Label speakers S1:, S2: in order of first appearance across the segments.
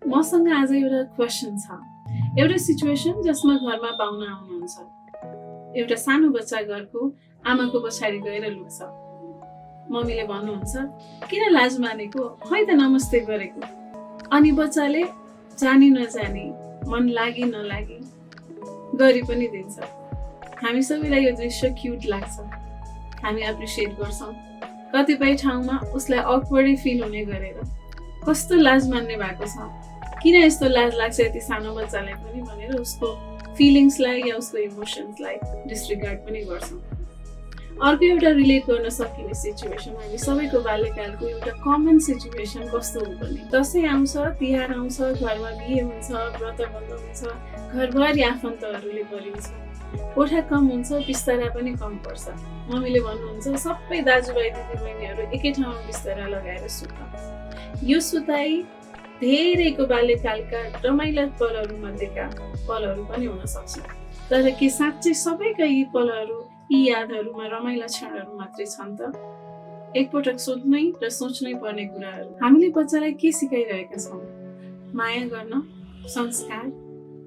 S1: मसँग आज एउटा क्वेसन छ। एउटा सिचुएसन जसमा घरमा पाहुना आउनुहुन्छ। एउटा सानो बच्चा घरको आमाको पछाडि गएर लुक्छ। मम्मीले भन्नुहुन्छ, किन लाज मानेको, खै त नमस्ते गरेको। अनि बच्चाले जानी नजानी, मन लागि नलागी गरी पनि दिन्छ। हामी सबैलाई यो दृश्य क्युट लाग्छ, हामी एप्रिसिएट गर्छौँ। कतिपय ठाउँमा उसलाई अक्वर्डै फिल हुने गरेर कस्तो लाज मान्ने भएको छ, किन यस्तो लाज लाग्छ यति सानो बच्चालाई पनि भनेर उसको फिलिङ्सलाई या उसको इमोसन्सलाई डिसरिगार्ड पनि गर्छौँ। अर्को एउटा रिलेट गर्न सकिने सिचुएसन, हामी सबैको बाल्यकालको एउटा कमन सिचुएसन कस्तो हो भने, दसैँ आउँछ, तिहार आउँछ, घरमा बिहे हुन्छ, व्रतबन्ध हुन्छ, घरभरि आफन्तहरूले भरिन्छ, कोठा कम हुन्छ, बिस्तारा पनि कम पर्छ। मम्मीले भन्नुहुन्छ, सबै दाजुभाइ दिदीबहिनीहरू एकै ठाउँमा बिस्तारा लगाएर सुत। यो सुताइ धेरैको बाल्यकालका रमाइला पलहरू मध्येका पलहरू पनि हुन सक्छ। तर के साँच्चै सबैका यी पलहरू, यी यादहरूमा रमाइला क्षणहरू मात्रै छन् त? एकपटक सोध्नै र सोच्नै पर्ने कुराहरू। हामीले बच्चालाई के सिकाइरहेका छौँ? माया गर्न, संस्कार,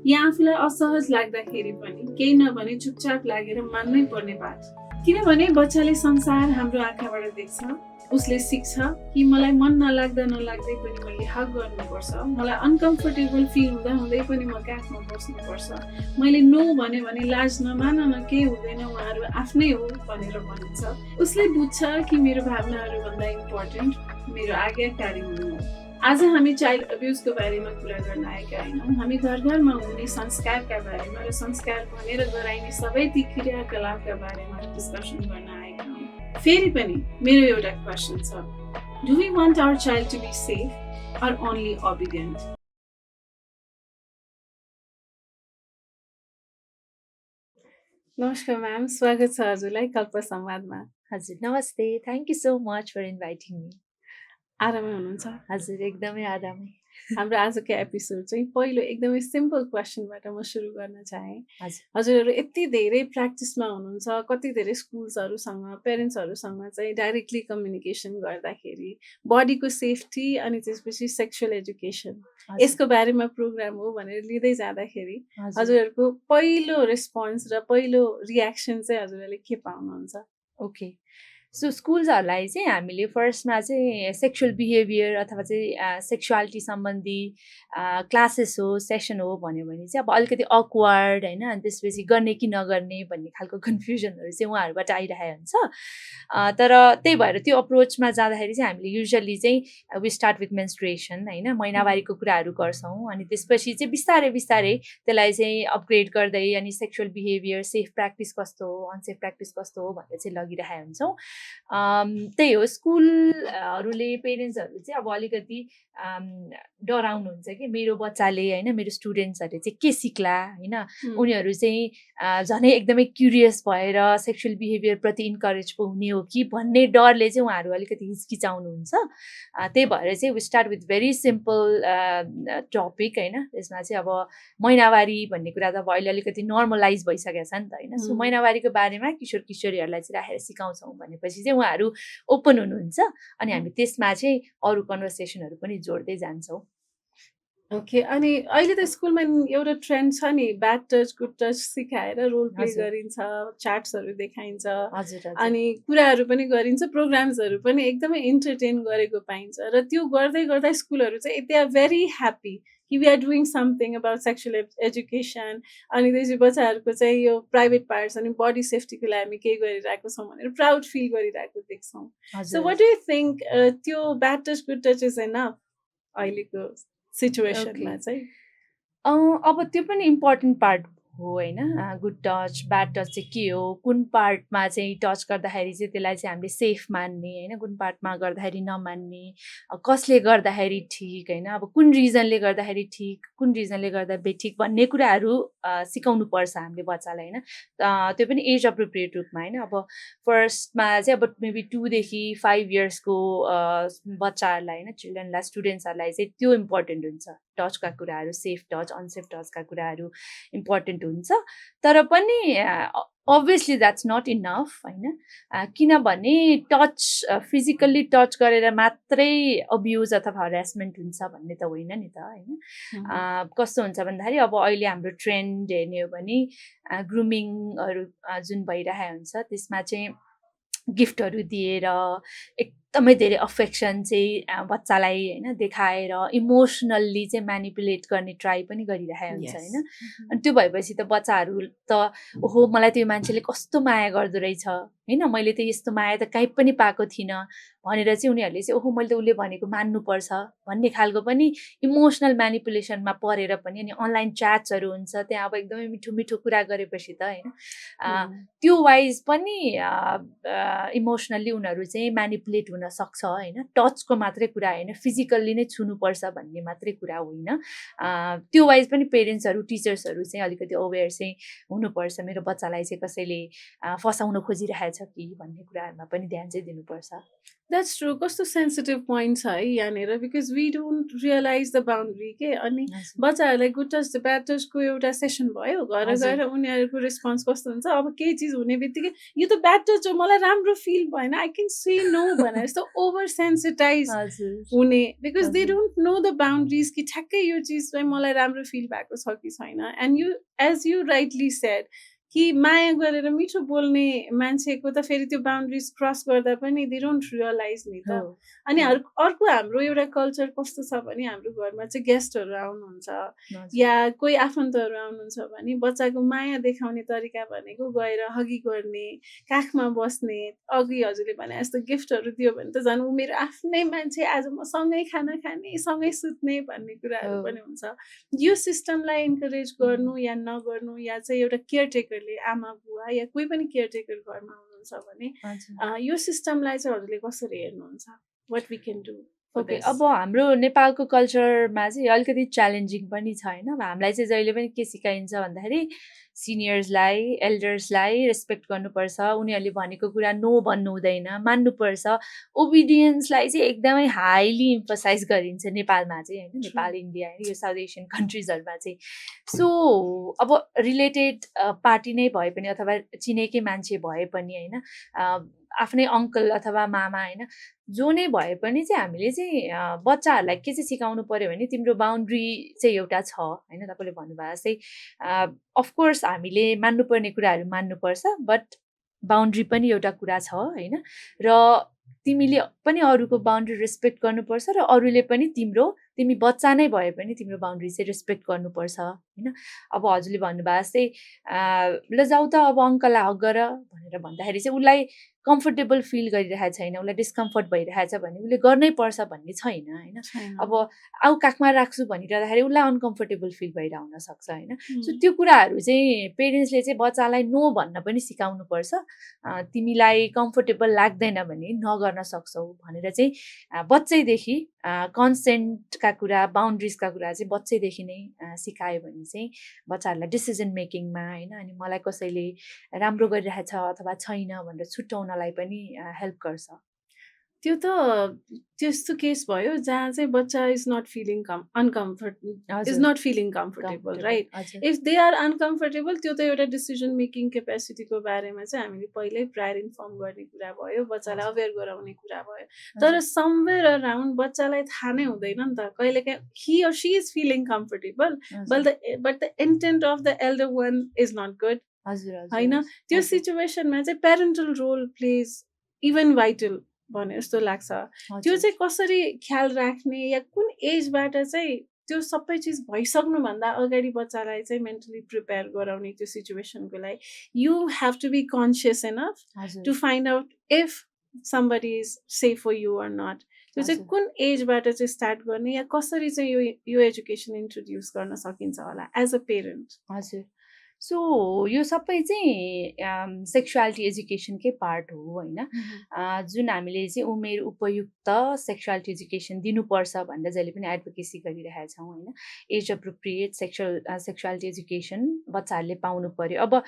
S1: या आफूलाई असहज लाग्दाखेरि पनि केही नभने चुपचाप लागेर मान्नै पर्ने पाठ? किनभने बच्चाले संसार हाम्रो आँखाबाट देख्छ। उसले सिक्छ कि मलाई मन नलाग्दा नलाग्दै पनि मैले हक गर्नुपर्छ, मलाई अनकम्फर्टेबल फिल हुँदा हुँदै पनि म काखमा बस्नुपर्छ, मैले नो भने लाज नमान न, केही हुँदैन, उहाँहरू आफ्नै हो भनेर भनिन्छ। उसले बुझ्छ कि मेरो भावनाहरूभन्दा इम्पोर्टेन्ट मेरो आज्ञाकारी हुनु हो। आज हामी चाइल्ड अब्युजको बारेमा कुरा गर्न आएका होइनौँ, हामी घर घरमा हुने संस्कारका बारेमा र संस्कार भनेर गराइने सबै ती क्रियाकलापका बारेमा डिस्कसन गर्न आएका हौँ। फेरि पनि मेरो एउटा क्वेसन छ, do we want our child to be safe or only obedient? नमस्कार म्याम, स्वागत छ हजुरलाई कल्प संवादमा।
S2: हजुर नमस्ते, thank you so much for inviting me.
S1: आरामै हुनुहुन्छ?
S2: हजुर एकदमै आरामै।
S1: हाम्रो आजको एपिसोड चाहिँ पहिलो एकदमै सिम्पल क्वेसनबाट म सुरु गर्न चाहेँ।
S2: हजुर
S1: हजुरहरू यति धेरै प्र्याक्टिसमा हुनुहुन्छ, कति धेरै स्कुल्सहरूसँग, पेरेन्ट्सहरूसँग चाहिँ डाइरेक्टली कम्युनिकेसन गर्दाखेरि बडीको सेफ्टी अनि त्यसपछि सेक्सुअल एजुकेसन यसको बारेमा प्रोग्राम हो भनेर लिँदै जाँदाखेरि हजुरहरूको पहिलो रेस्पोन्स र पहिलो रियाक्सन चाहिँ हजुरहरूले के पाउनुहुन्छ?
S2: ओके, सो स्कुल्सहरूलाई चाहिँ हामीले फर्स्टमा चाहिँ सेक्सुअल बिहेभियर अथवा चाहिँ सेक्सुअलिटी सम्बन्धी क्लासेस हो, सेसन हो भन्यो भने चाहिँ अब अलिकति अक्वर्ड होइन, अनि त्यसपछि गर्ने कि नगर्ने भन्ने खालको कन्फ्युजनहरू चाहिँ उहाँहरूबाट आइरहेको हुन्छ। तर त्यही भएर त्यो अप्रोचमा जाँदाखेरि चाहिँ हामीले युजली चाहिँ वी स्टार्ट विथ मेन्स्ट्रुएसन होइन, महिनावारीको कुराहरू गर्छौँ, अनि त्यसपछि चाहिँ बिस्तारै बिस्तारै त्यसलाई चाहिँ अपग्रेड गर्दै अनि सेक्सुअल बिहेभियर, सेफ प्र्याक्टिस कस्तो हो, अनसेफ प्र्याक्टिस कस्तो हो भनेर चाहिँ लगिरहेको हुन्छौँ। त्यही हो, स्कुलहरूले पेरेन्ट्सहरूले चाहिँ अब अलिकति डराउनुहुन्छ कि मेरो बच्चाले होइन, मेरो स्टुडेन्ट्सहरूले चाहिँ के सिक्ला होइन, उनीहरू चाहिँ झनै एकदमै क्युरियस भएर सेक्सुअल बिहेभियरप्रति इन्करेज पो हुने हो कि भन्ने डरले चाहिँ उहाँहरू अलिकति हिचकिचाउनुहुन्छ। त्यही भएर चाहिँ we start with very simple topic होइन, त्यसमा चाहिँ अब महिनावारी भन्ने कुरा त अब अहिले अलिकति नर्मलाइज भइसकेको छ नि त होइन। सो महिनावारीको बारेमा किशोर किशोरीहरूलाई चाहिँ राखेर सिकाउँछौँ भनेपछि चाहिँ उहाँहरू ओपन हुनुहुन्छ, अनि हामी त्यसमा चाहिँ अरू कन्भर्सेसनहरू पनि जोड्दै जान्छौँ।
S1: ओके, अनि अहिले त स्कुलमा एउटा ट्रेन्ड छ नि, ब्याड टच गुड टच सिकाएर रोल प्ले गरिन्छ, चार्ट्सहरू देखाइन्छ, अनि कुराहरू पनि गरिन्छ, प्रोग्राम्सहरू पनि एकदमै इन्टरटेन गरेको पाइन्छ। र त्यो गर्दै गर्दा स्कुलहरू चाहिँ दे आर भेरी ह्याप्पी कि we are doing something about sexual education, अनि त्यसपछि बच्चाहरूको चाहिँ यो प्राइभेट पार्ट्स अनि बडी सेफ्टीको लागि हामी केही गरिरहेको छौँ भनेर प्राउड फिल गरिरहेको देख्छौँ। So what do you think, त्यो bad touch good touch is enough अहिलेको सिचुएसनमा चाहिँ?
S2: अब त्यो पनि इम्पोर्टेन्ट पार्ट हो होइन, गुड टच ब्याड टच चाहिँ के हो, कुन पार्टमा चाहिँ टच गर्दाखेरि चाहिँ त्यसलाई चाहिँ हामीले सेफ मान्ने होइन, कुन पार्टमा गर्दाखेरि नमान्ने, कसले गर्दाखेरि ठिक होइन, अब कुन रिजनले गर्दाखेरि ठिक, कुन रिजनले गर्दा बेठिक भन्ने कुराहरू सिकाउनु पर्छ हामीले बच्चालाई होइन। त्यो पनि एज अप्रोप्रिएट रूपमा होइन। अब फर्स्टमा चाहिँ अब मेबी 2 देखि 5 इयर्सको बच्चाहरूलाई होइन, चिल्ड्रेनलाई, स्टुडेन्ट्सहरूलाई चाहिँ त्यो इम्पोर्टेन्ट हुन्छ, टचका कुराहरू, सेफ टच, अनसेफ टचका कुराहरू इम्पोर्टेन्ट हुन्छ तर पनि obviously that's not enough हैन किनभने टच फिजिकल्ली टच गरेर मात्रै अब्युज अथवा हरासमेन्ट हुन्छ भन्ने त होइन नि त हैन कस्तो हुन्छ भन्दाखेरि अब अहिले हाम्रो ट्रेन्ड हेर्ने हो भने ग्रुमिङहरू जुन भइरहेको हुन्छ त्यसमा चाहिँ गिफ्टहरू दिएर एकदमै धेरै अफेक्सन चाहिँ बच्चालाई हैन देखाएर इमोसनल्ली चाहिँ म्यानिपुलेट गर्ने ट्राई पनि गरिरहेको हुन्छ हैन अनि त्यो भएपछि त बच्चाहरू त ओहो मलाई त्यो मान्छेले कस्तो माया गर्दो रहेछ हैन मैले त यस्तो माया त कहीँ पनि पाएको थिइनँ भनेर चाहिँ उनीहरूले चाहिँ ओहो मैले त उसले भनेको मान्नुपर्छ भन्ने खालको पनि इमोसनल म्यानिपुलेसनमा परेर पनि अनि अनलाइन च्याट्सहरू हुन्छ त्यहाँ अब एकदमै मिठो मिठो कुरा गरेपछि त हैन त्यो वाइज पनि इमोसनल्ली उनीहरू चाहिँ म्यानिपुलेट हुन सक्छ हैन टचको मात्रै कुरा होइन फिजिकल्ली नै छुनुपर्छ भन्ने मात्रै कुरा होइन त्यो वाइज पनि पेरेन्ट्सहरू टिचर्सहरू चाहिँ अलिकति अवेर चाहिँ हुनुपर्छ मेरो बच्चालाई चाहिँ कसैले फसाउन खोजिरहेछ कि भन्ने कुराहरूमा पनि ध्यान चाहिँ दिनुपर्छ
S1: That's true. कस्तो सेन्सिटिभ पोइन्ट छ है यहाँनिर because we don't realize the boundary के अनि बच्चाहरूलाई गुड टच द ब्याड टचको एउटा सेसन भयो घर गएर उनीहरूको रेस्पोन्स कस्तो हुन्छ अब केही चिज हुने बित्तिकै यो त ब्याड टच हो मलाई राम्रो फिल भएन आई क्यान से नो भनेर यस्तो ओभर सेन्सिटाइज हुने because they don't know the boundaries कि ठ्याक्कै यो चिज चाहिँ मलाई राम्रो फिल भएको छ कि छैन and you as you rightly said कि माया गरेर मिठो बोल्ने मान्छेको त फेरि त्यो बााउन्ड्रिज क्रस गर्दा पनि दे डोन्ट रियलाइज नि त अनि अर्को हाम्रो एउटा कल्चर कस्तो छ भने हाम्रो घरमा चाहिँ गेस्टहरू आउनुहुन्छ या कोही आफन्तहरू आउनुहुन्छ भने बच्चाको माया देखाउने तरिका भनेको गएर हगी गर्ने काखमा बस्ने अघि हजुरले भने जस्तो गिफ्टहरू दियो भने त झन् ऊ मेरो आफ्नै मान्छे आज म सँगै खाना खाने सँगै सुत्ने भन्ने कुराहरू पनि हुन्छ यो सिस्टमलाई इन्करेज गर्नु या नगर्नु या चाहिँ एउटा केयरटेकर आमा बुवा या कोही पनि केयरटेकर घरमा हुनुहुन्छ भने यो सिस्टमलाई चाहिँ हजुरले कसरी हेर्नुहुन्छ what we can do
S2: okay अब हाम्रो नेपालको कल्चरमा चाहिँ अलिकति च्यालेन्जिङ पनि छ होइन अब हामीलाई चाहिँ जहिले पनि के सिकाइन्छ भन्दाखेरि सिनियर्सलाई एल्डर्सलाई रेस्पेक्ट गर्नुपर्छ उनीहरूले भनेको कुरा नो भन्नु हुँदैन मान्नुपर्छ ओबिडियन्सलाई चाहिँ एकदमै हाइली इम्फसाइज गरिन्छ नेपालमा चाहिँ होइन नेपाल इन्डिया यो साउथ एसियन कन्ट्रिजहरूमा चाहिँ सो अब रिलेटेड पार्टी नै भए पनि अथवा चिनेकै मान्छे भए पनि होइन आफ्नै अङ्कल अथवा मामा होइन जो नै भए पनि चाहिँ हामीले चाहिँ बच्चाहरूलाई के चाहिँ सिकाउनु पर्यो भने तिम्रो बााउन्ड्री चाहिँ एउटा छ होइन तपाईँले भन्नुभयो जस्तै अफकोर्स हामीले मान्नुपर्ने कुराहरू मान्नुपर्छ बट बााउन्ड्री पनि एउटा कुरा छ होइन र तिमीले पनि अरूको बााउन्ड्री रेस्पेक्ट गर्नुपर्छ र अरूले पनि तिमी बच्चा नै भए पनि तिम्रो बााउन्ड्री चाहिँ रेस्पेक्ट गर्नुपर्छ होइन अब हजुरले भन्नुभयो जस्तै ल जाऊ त अब अङ्कललाई हग गर भनेर भन्दाखेरि चाहिँ उसलाई कम्फर्टेबल फिल गरिरहेको छैन उसलाई डिस्कम्फर्ट भइरहेछ भने उसले गर्नै पर्छ भन्ने छैन होइन अब आउ काखमा राख्छु भनिरहँदाखेरि उसलाई अनकम्फर्टेबल फिल भइरहेको हुनसक्छ होइन सो त्यो कुराहरू चाहिँ पेरेन्ट्सले चाहिँ बच्चालाई नो भन्न पनि सिकाउनुपर्छ तिमीलाई कम्फर्टेबल लाग्दैन भने नगर्न सक्छौ भनेर चाहिँ बच्चैदेखि कन्सेन्टका कुरा बााउन्ड्रिजका कुरा चाहिँ बच्चैदेखि नै सिकायो भने चाहिँ बच्चाहरूलाई डिसिजन मेकिङमा होइन अनि मलाई कसैले राम्रो गरिरहेछ अथवा छैन भनेर छुट्याउनलाई पनि हेल्प गर्छ
S1: त्यो त त्यस्तो केस भयो जहाँ चाहिँ बच्चा is not feeling comfortable right if they are uncomfortable त्यो त एउटा डिसिजन मेकिङ क्यापेसिटीको बारेमा चाहिँ हामीले पहिल्यै प्रायर इन्फर्म गर्ने कुरा भयो बच्चालाई अवेर गराउने कुरा भयो तर समवेयर अराउन्ड बच्चालाई थाहा नै हुँदैन नि त कहिलेकाहीँ he or she is feeling comfortable but the intent of the elder one is not good होइन त्यो सिचुएसनमा चाहिँ parental role plays even vital भने जस्तो लाग्छ त्यो चाहिँ कसरी ख्याल राख्ने या कुन एजबाट चाहिँ त्यो सबै चिज भइसक्नुभन्दा अगाडि बच्चालाई चाहिँ मेन्टली प्रिपेयर गराउने त्यो सिचुएसनको लागि you have to be conscious enough to find out if somebody is safe for you or not त्यो चाहिँ कुन एजबाट चाहिँ स्टार्ट गर्ने या कसरी चाहिँ यो एजुकेसन इन्ट्रोड्युस गर्न सकिन्छ होला एज अ पेरेन्ट
S2: हजुर सो यो सबै चाहिँ सेक्सुअलिटी एजुकेसनकै पार्ट हो होइन जुन हामीले चाहिँ उमेर उपयुक्त सेक्सुअलिटी एजुकेसन दिनुपर्छ भनेर जहिले पनि एडभोकेसी गरिरहेका छौँ होइन एज एप्रोप्रिएट सेक्सुअलिटी एजुकेसन बच्चाहरूले पाउनु पर्यो अब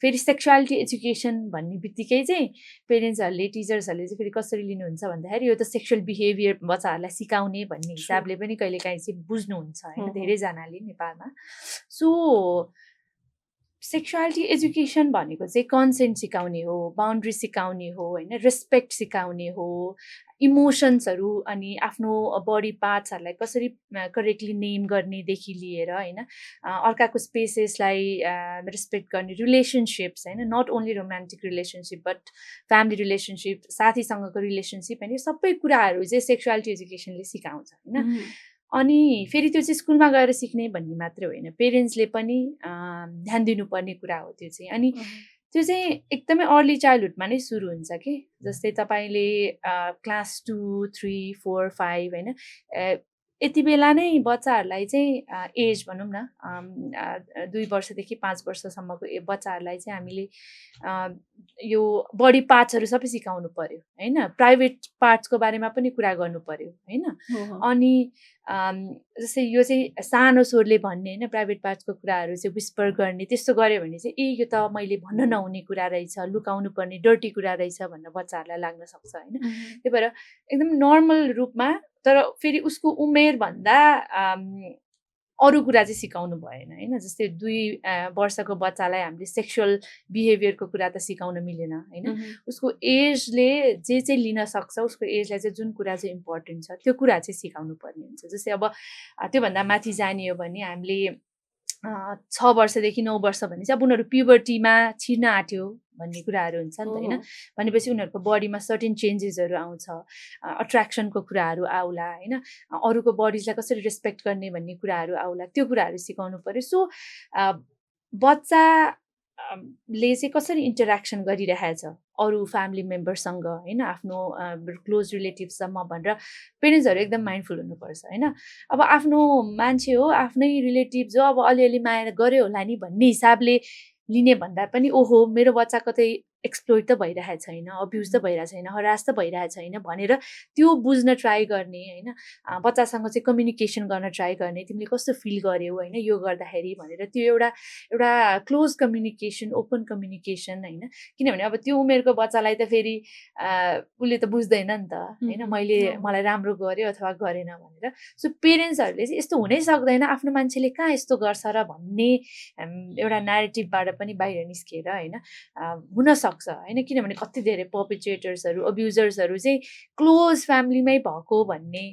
S2: फेरि सेक्सुअलिटी एजुकेसन भन्ने बित्तिकै चाहिँ पेरेन्ट्सहरूले टिचर्सहरूले चाहिँ फेरि कसरी लिनुहुन्छ भन्दाखेरि यो त सेक्सुअल बिहेभियर बच्चाहरूलाई सिकाउने भन्ने हिसाबले पनि कहिलेकाहीँ चाहिँ बुझ्नुहुन्छ होइन धेरैजनाले नेपालमा सो सेक्सुअलिटी एजुकेसन भनेको चाहिँ कन्सेन्ट सिकाउने हो, बाउन्ड्री सिकाउने हो होइन, रेस्पेक्ट सिकाउने हो, इमोसन्सहरू अनि आफ्नो बडी पार्ट्सहरूलाई कसरी करेक्टली नेम गर्नेदेखि लिएर होइन, अर्काको स्पेसेसलाई रेस्पेक्ट गर्ने, रिलेसनसिप्स होइन, not only romantic relationship but family relationship, साथीसँगको रिलेसनसिप होइन, सबै कुराहरू चाहिँ सेक्सुअलिटी एजुकेसनले सिकाउँछ होइन। अनि फेरि त्यो चाहिँ स्कुलमा गएर सिक्ने भन्ने मात्रै होइन, पेरेन्ट्सले पनि ध्यान दिनुपर्ने कुरा हो त्यो चाहिँ। अनि त्यो चाहिँ एकदमै अर्ली चाइल्डहुडमा नै सुरु हुन्छ कि, जस्तै तपाईँले क्लास 2, 3, 4, 5 होइन, यति बेला नै बच्चाहरूलाई चाहिँ एज भनौँ न 2 वर्षदेखि 5 वर्षसम्मको बच्चाहरूलाई चाहिँ हामीले यो बडी पार्ट्सहरू सबै सिकाउनु पर्यो होइन, प्राइभेट पार्ट्सको बारेमा पनि कुरा गर्नु पर्यो होइन। अनि जस्तै यो चाहिँ सानो स्वरले भन्ने होइन, प्राइभेट पार्ट्सको कुराहरू चाहिँ विस्पर गर्ने, त्यस्तो गऱ्यो भने चाहिँ यो त मैले भन्न नहुने कुरा रहेछ, लुकाउनु पर्ने डर्टी कुरा रहेछ भनेर बच्चाहरूलाई लाग्न सक्छ होइन। त्यही भएर एकदम नर्मल रूपमा, तर फेरि उसको उमेरभन्दा अरू कुरा चाहिँ सिकाउनु भएन होइन। जस्तै 2 वर्षको बच्चालाई हामीले सेक्सुअल बिहेभियरको कुरा त सिकाउन मिलेन होइन, उसको एजले जे चाहिँ लिन सक्छ, उसको एजलाई चाहिँ जुन कुरा चाहिँ इम्पोर्टेन्ट छ त्यो कुरा चाहिँ सिकाउनु पर्ने हुन्छ। जस्तै अब त्योभन्दा माथि जाने हो भने हामीले 6 वर्षदेखि 9 वर्ष भने चाहिँ अब उनीहरू प्युबर्टीमा छिर्न आँट्यो भन्ने कुराहरू हुन्छ नि त होइन। भनेपछि उनीहरूको बडीमा सर्टेन चेन्जेसहरू आउँछ, अट्र्याक्सनको कुराहरू आउला होइन, अरूको बडिजलाई कसरी रेस्पेक्ट गर्ने भन्ने कुराहरू आउला, त्यो कुराहरू सिकाउनु पर्यो। सो बच्चाले चाहिँ कसरी इन्टरेक्सन गरिरहेछ अरू फ्यामिली मेम्बरसँग होइन, आफ्नो क्लोज रिलेटिभसम्म भनेर पेरेन्ट्सहरू एकदम माइन्डफुल हुनुपर्छ होइन। अब आफ्नो मान्छे हो, आफ्नै रिलेटिभ जो अब अलिअलि माया गर्यो होला नि भन्ने हिसाबले लिने भन्दा पनि ओहो मेरो बच्चा कतै एक्सप्लोइट त भइरहेको छैन, अब्युज त भइरहेको छैन, हरास त भइरहेको छैन भनेर त्यो बुझ्न ट्राई गर्ने होइन। बच्चासँग चाहिँ कम्युनिकेसन गर्न ट्राई गर्ने, तिमीले कस्तो फिल गर्यौ होइन यो गर्दाखेरि भनेर, त्यो एउटा क्लोज कम्युनिकेसन, ओपन कम्युनिकेसन होइन। किनभने अब त्यो उमेरको बच्चालाई त फेरि उसले त बुझ्दैन नि त होइन, मलाई राम्रो गर्यो अथवा गरेन भनेर। सो पेरेन्ट्सहरूले चाहिँ यस्तो हुनै सक्दैन, आफ्नो मान्छेले कहाँ यस्तो गर्छ र भन्ने एउटा न्यारेटिभबाट पनि बाहिर निस्किएर होइन हुन सक्छ होइन। किनभने कति धेरै पर्पेट्रेटर्सहरू, अब्युजर्सहरू चाहिँ क्लोज फ्यामिलीमै भएको भन्ने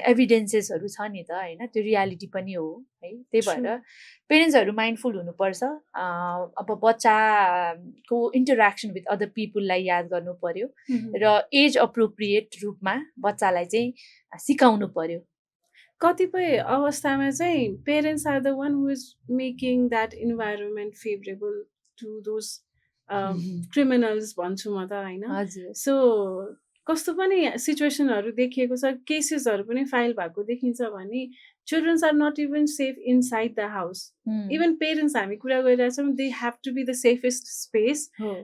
S2: एभिडेन्सेसहरू छ नि त होइन, त्यो रियालिटी पनि हो है। त्यही भएर पेरेन्ट्सहरू माइन्डफुल हुनुपर्छ। अब बच्चाको इन्टरेक्सन विथ अदर पिपुललाई याद गर्नु पर्यो र एज अप्रोप्रिएट रूपमा बच्चालाई चाहिँ सिकाउनु पर्यो।
S1: कतिपय अवस्थामा चाहिँ parents are the one who is making that environment favourable to those criminals भन्छु म त होइन। सो कस्तो पनि सिचुएसनहरू देखिएको छ, केसेसहरू पनि फाइल भएको देखिन्छ भने children are not even safe inside the house. Even parents हामी कुरा गरिरहेछौँ, they have to be the safest space.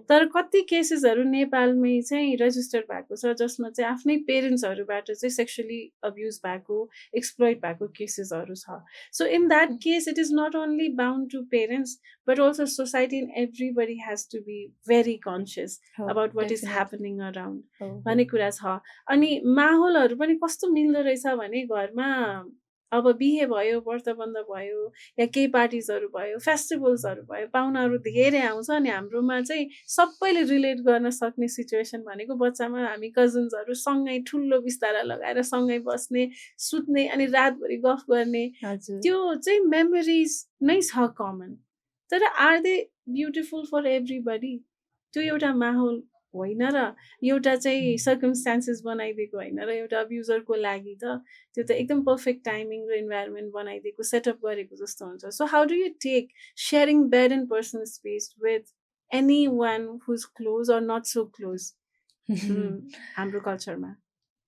S1: तर कति केसेसहरू नेपालमै चाहिँ रजिस्टर भएको छ जसमा चाहिँ आफ्नै पेरेन्ट्सहरूबाट चाहिँ सेक्सुअली अब्युज भएको, एक्सप्लोइट भएको केसेसहरू छ। So in that case it is not only bound to parents but also society and everybody has to be very conscious about what is happening around भन्ने कुरा छ। अनि माहौलहरू पनि कस्तो मिल्दो रहेछ भने घरमा अब बिहे भयो, व्रतबन्ध भयो या केही पार्टिजहरू भयो, फेस्टिभल्सहरू भयो, पाहुनाहरू धेरै आउँछ अनि हाम्रोमा चाहिँ सबैले रिलेट गर्न सक्ने सिचुएसन भनेको बच्चामा हामी कजन्सहरू सँगै ठुलो बिस्तारा लगाएर सँगै बस्ने, सुत्ने अनि रातभरि गफ गर्ने, त्यो चाहिँ मेमोरिज नै छ कमन। तर are they beautiful for everybody? त्यो एउटा माहौल होइन र एउटा चाहिँ सर्कमस्टान्सेस बनाइदिएको होइन र एउटा अब्युजरको लागि त त्यो त एकदम पर्फेक्ट टाइमिङ र इन्भाइरोमेन्ट बनाइदिएको, सेटअप गरेको जस्तो हुन्छ। So how do you take sharing bed and personal space with any one who is close or not so close हाम्रो कल्चरमा?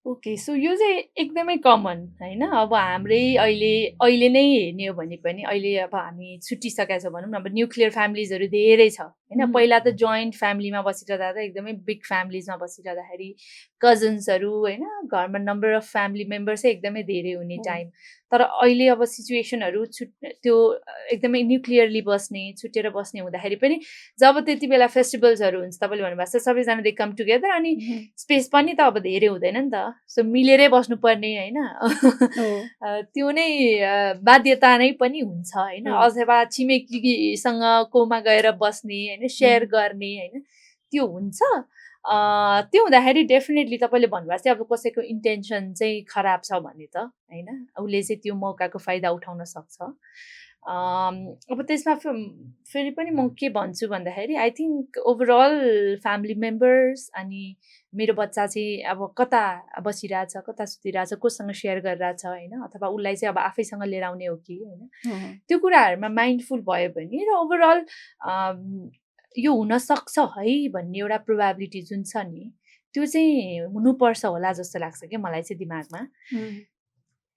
S2: ओके, सो यो चाहिँ एकदमै कमन होइन। अब हाम्रै अहिले नै हेर्ने हो भने पनि अहिले अब हामी छुट्टिसकेका छौँ भनौँ न, अब न्युक्लियर फ्यामिलीजहरू धेरै छ होइन पहिला त जोइन्ट फ्यामिलीमा बसिरहँदा त एकदमै बिग फ्यामिलिजमा बसिरहँदाखेरि कजन्सहरू होइन घरमा नम्बर अफ फ्यामिली मेम्बर्सै एकदमै धेरै हुने टाइम तर अहिले अब सिचुएसनहरू त्यो एकदमै न्युक्लियरली बस्ने छुट्टिएर बस्ने हुँदाखेरि पनि जब त्यति बेला फेस्टिभल्सहरू हुन्छ तपाईँले भन्नुभएको छ सबैजना दे कम टुगेदर अनि स्पेस पनि त अब धेरै हुँदैन नि त सो मिलेरै बस्नुपर्ने होइन त्यो नै बाध्यता नै पनि हुन्छ होइन अथवा छिमेकीसँग कोमा गएर बस्ने होइन सेयर गर्ने होइन त्यो हुन्छ त्यो हुँदाखेरि डेफिनेटली तपाईँले भन्नुभएको चाहिँ अब कसैको इन्टेन्सन चाहिँ खराब छ भने त होइन उसले चाहिँ त्यो मौकाको फाइदा उठाउन सक्छ अब त्यसमा फेरि पनि म के भन्छु भन्दाखेरि I think overall family members अनि मेरो बच्चा चाहिँ अब कता बसिरहेछ कता सुतिरहेछ कोसँग सेयर गरिरहेछ होइन अथवा उसलाई चाहिँ अब आफैसँग लिएर आउने हो कि होइन त्यो कुराहरूमा माइन्डफुल भयो भने र ओभरअल यो हुनसक्छ है भन्ने एउटा प्रोभाबिलिटी जुन छ नि त्यो चाहिँ हुनुपर्छ होला जस्तो लाग्छ क्या मलाई चाहिँ दिमागमा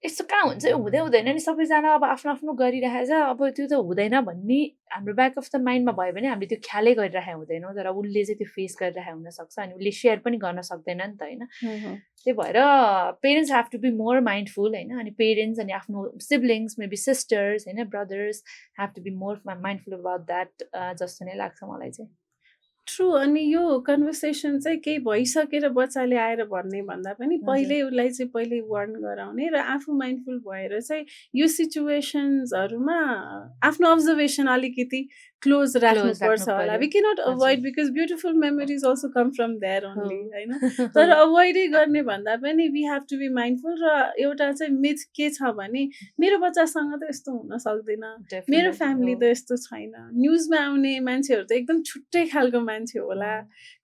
S2: यस्तो कहाँ हुन्छ यो हुँदै हुँदैन नि सबैजना अब आफ्नो आफ्नो गरिरहेछ अब त्यो त हुँदैन भन्ने हाम्रो ब्याक अफ द माइन्डमा भयो भने हामीले त्यो ख्यालै गरिरहेको हुँदैनौँ तर उसले चाहिँ त्यो फेस गरिरहेको हुनसक्छ अनि उसले सेयर पनि गर्न सक्दैन नि त होइन त्यही भएर parents have to be more mindful होइन अनि पेरेन्ट्स अनि आफ्नो सिब्लिङ्स मेबी सिस्टर्स होइन brothers have to be more mindful about that जस्तो नै लाग्छ मलाई चाहिँ
S1: ट्रु अनि यो कन्भर्सेसन चाहिँ केही भइसकेर बच्चाले आएर भन्ने भन्दा पनि पहिल्यै उसलाई चाहिँ पहिल्यै वार्न गराउने र आफू माइन्डफुल भएर चाहिँ यो सिचुएसन्सहरूमा आफ्नो अब्जर्भेसन अलिकति क्लोज राख्नुपर्छ होला we cannot avoid because beautiful memories also come from there only होइन तर अभोइडै गर्ने भन्दा पनि we have to be mindful र एउटा चाहिँ मिथ के छ भने मेरो बच्चासँग त यस्तो हुन सक्दैन मेरो फ्यामिली त यस्तो छैन न्युजमा आउने मान्छेहरू त एकदम छुट्टै खालको मान्छे होला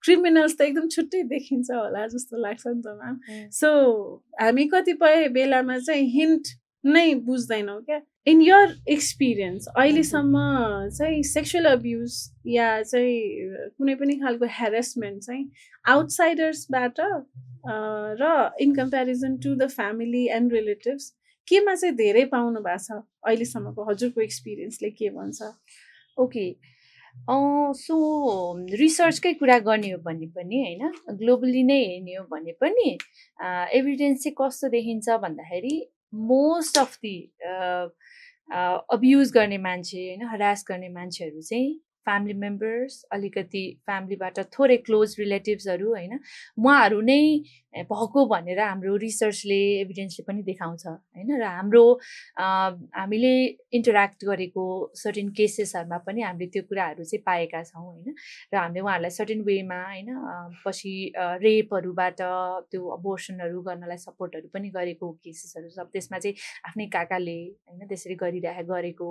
S1: क्रिमिनल्स त एकदम छुट्टै देखिन्छ होला जस्तो लाग्छ नि त म्याम सो हामी कतिपय बेलामा चाहिँ हिन्ट नै बुझ्दैनौँ क्या इन यर एक्सपिरियन्स अहिलेसम्म चाहिँ सेक्सुअल अब्युज या चाहिँ कुनै पनि खालको हेरेसमेन्ट चाहिँ आउटसाइडर्सबाट र in comparison to the family and relatives केमा चाहिँ धेरै पाउनु भएको छ अहिलेसम्मको हजुरको एक्सपिरियन्सले के भन्छ
S2: ओके सो रिसर्चकै कुरा गर्ने हो भने पनि होइन ग्लोबली नै हेर्ने हो भने पनि एभिडेन्स चाहिँ कस्तो देखिन्छ भन्दाखेरि मोस्ट अफ दि अब्युज गर्ने मान्छे होइन हरास गर्ने मान्छेहरू चाहिँ फ्यामिली मेम्बर्स अलिकति फ्यामिलीबाट थोरै क्लोज रिलेटिभ्सहरू होइन उहाँहरू नै भएको भनेर हाम्रो रिसर्चले एभिडेन्सले पनि देखाउँछ होइन र हाम्रो हामीले इन्टरेक्ट गरेको सर्टेन केसेसहरूमा पनि हामीले त्यो कुराहरू चाहिँ पाएका छौँ होइन र हामीले उहाँहरूलाई सर्टेन वेमा होइन पछि रेपहरूबाट त्यो अबोर्सनहरू गर्नलाई सपोर्टहरू पनि गरेको केसेसहरू सब त्यसमा चाहिँ आफ्नै काकाले होइन त्यसरी गरेको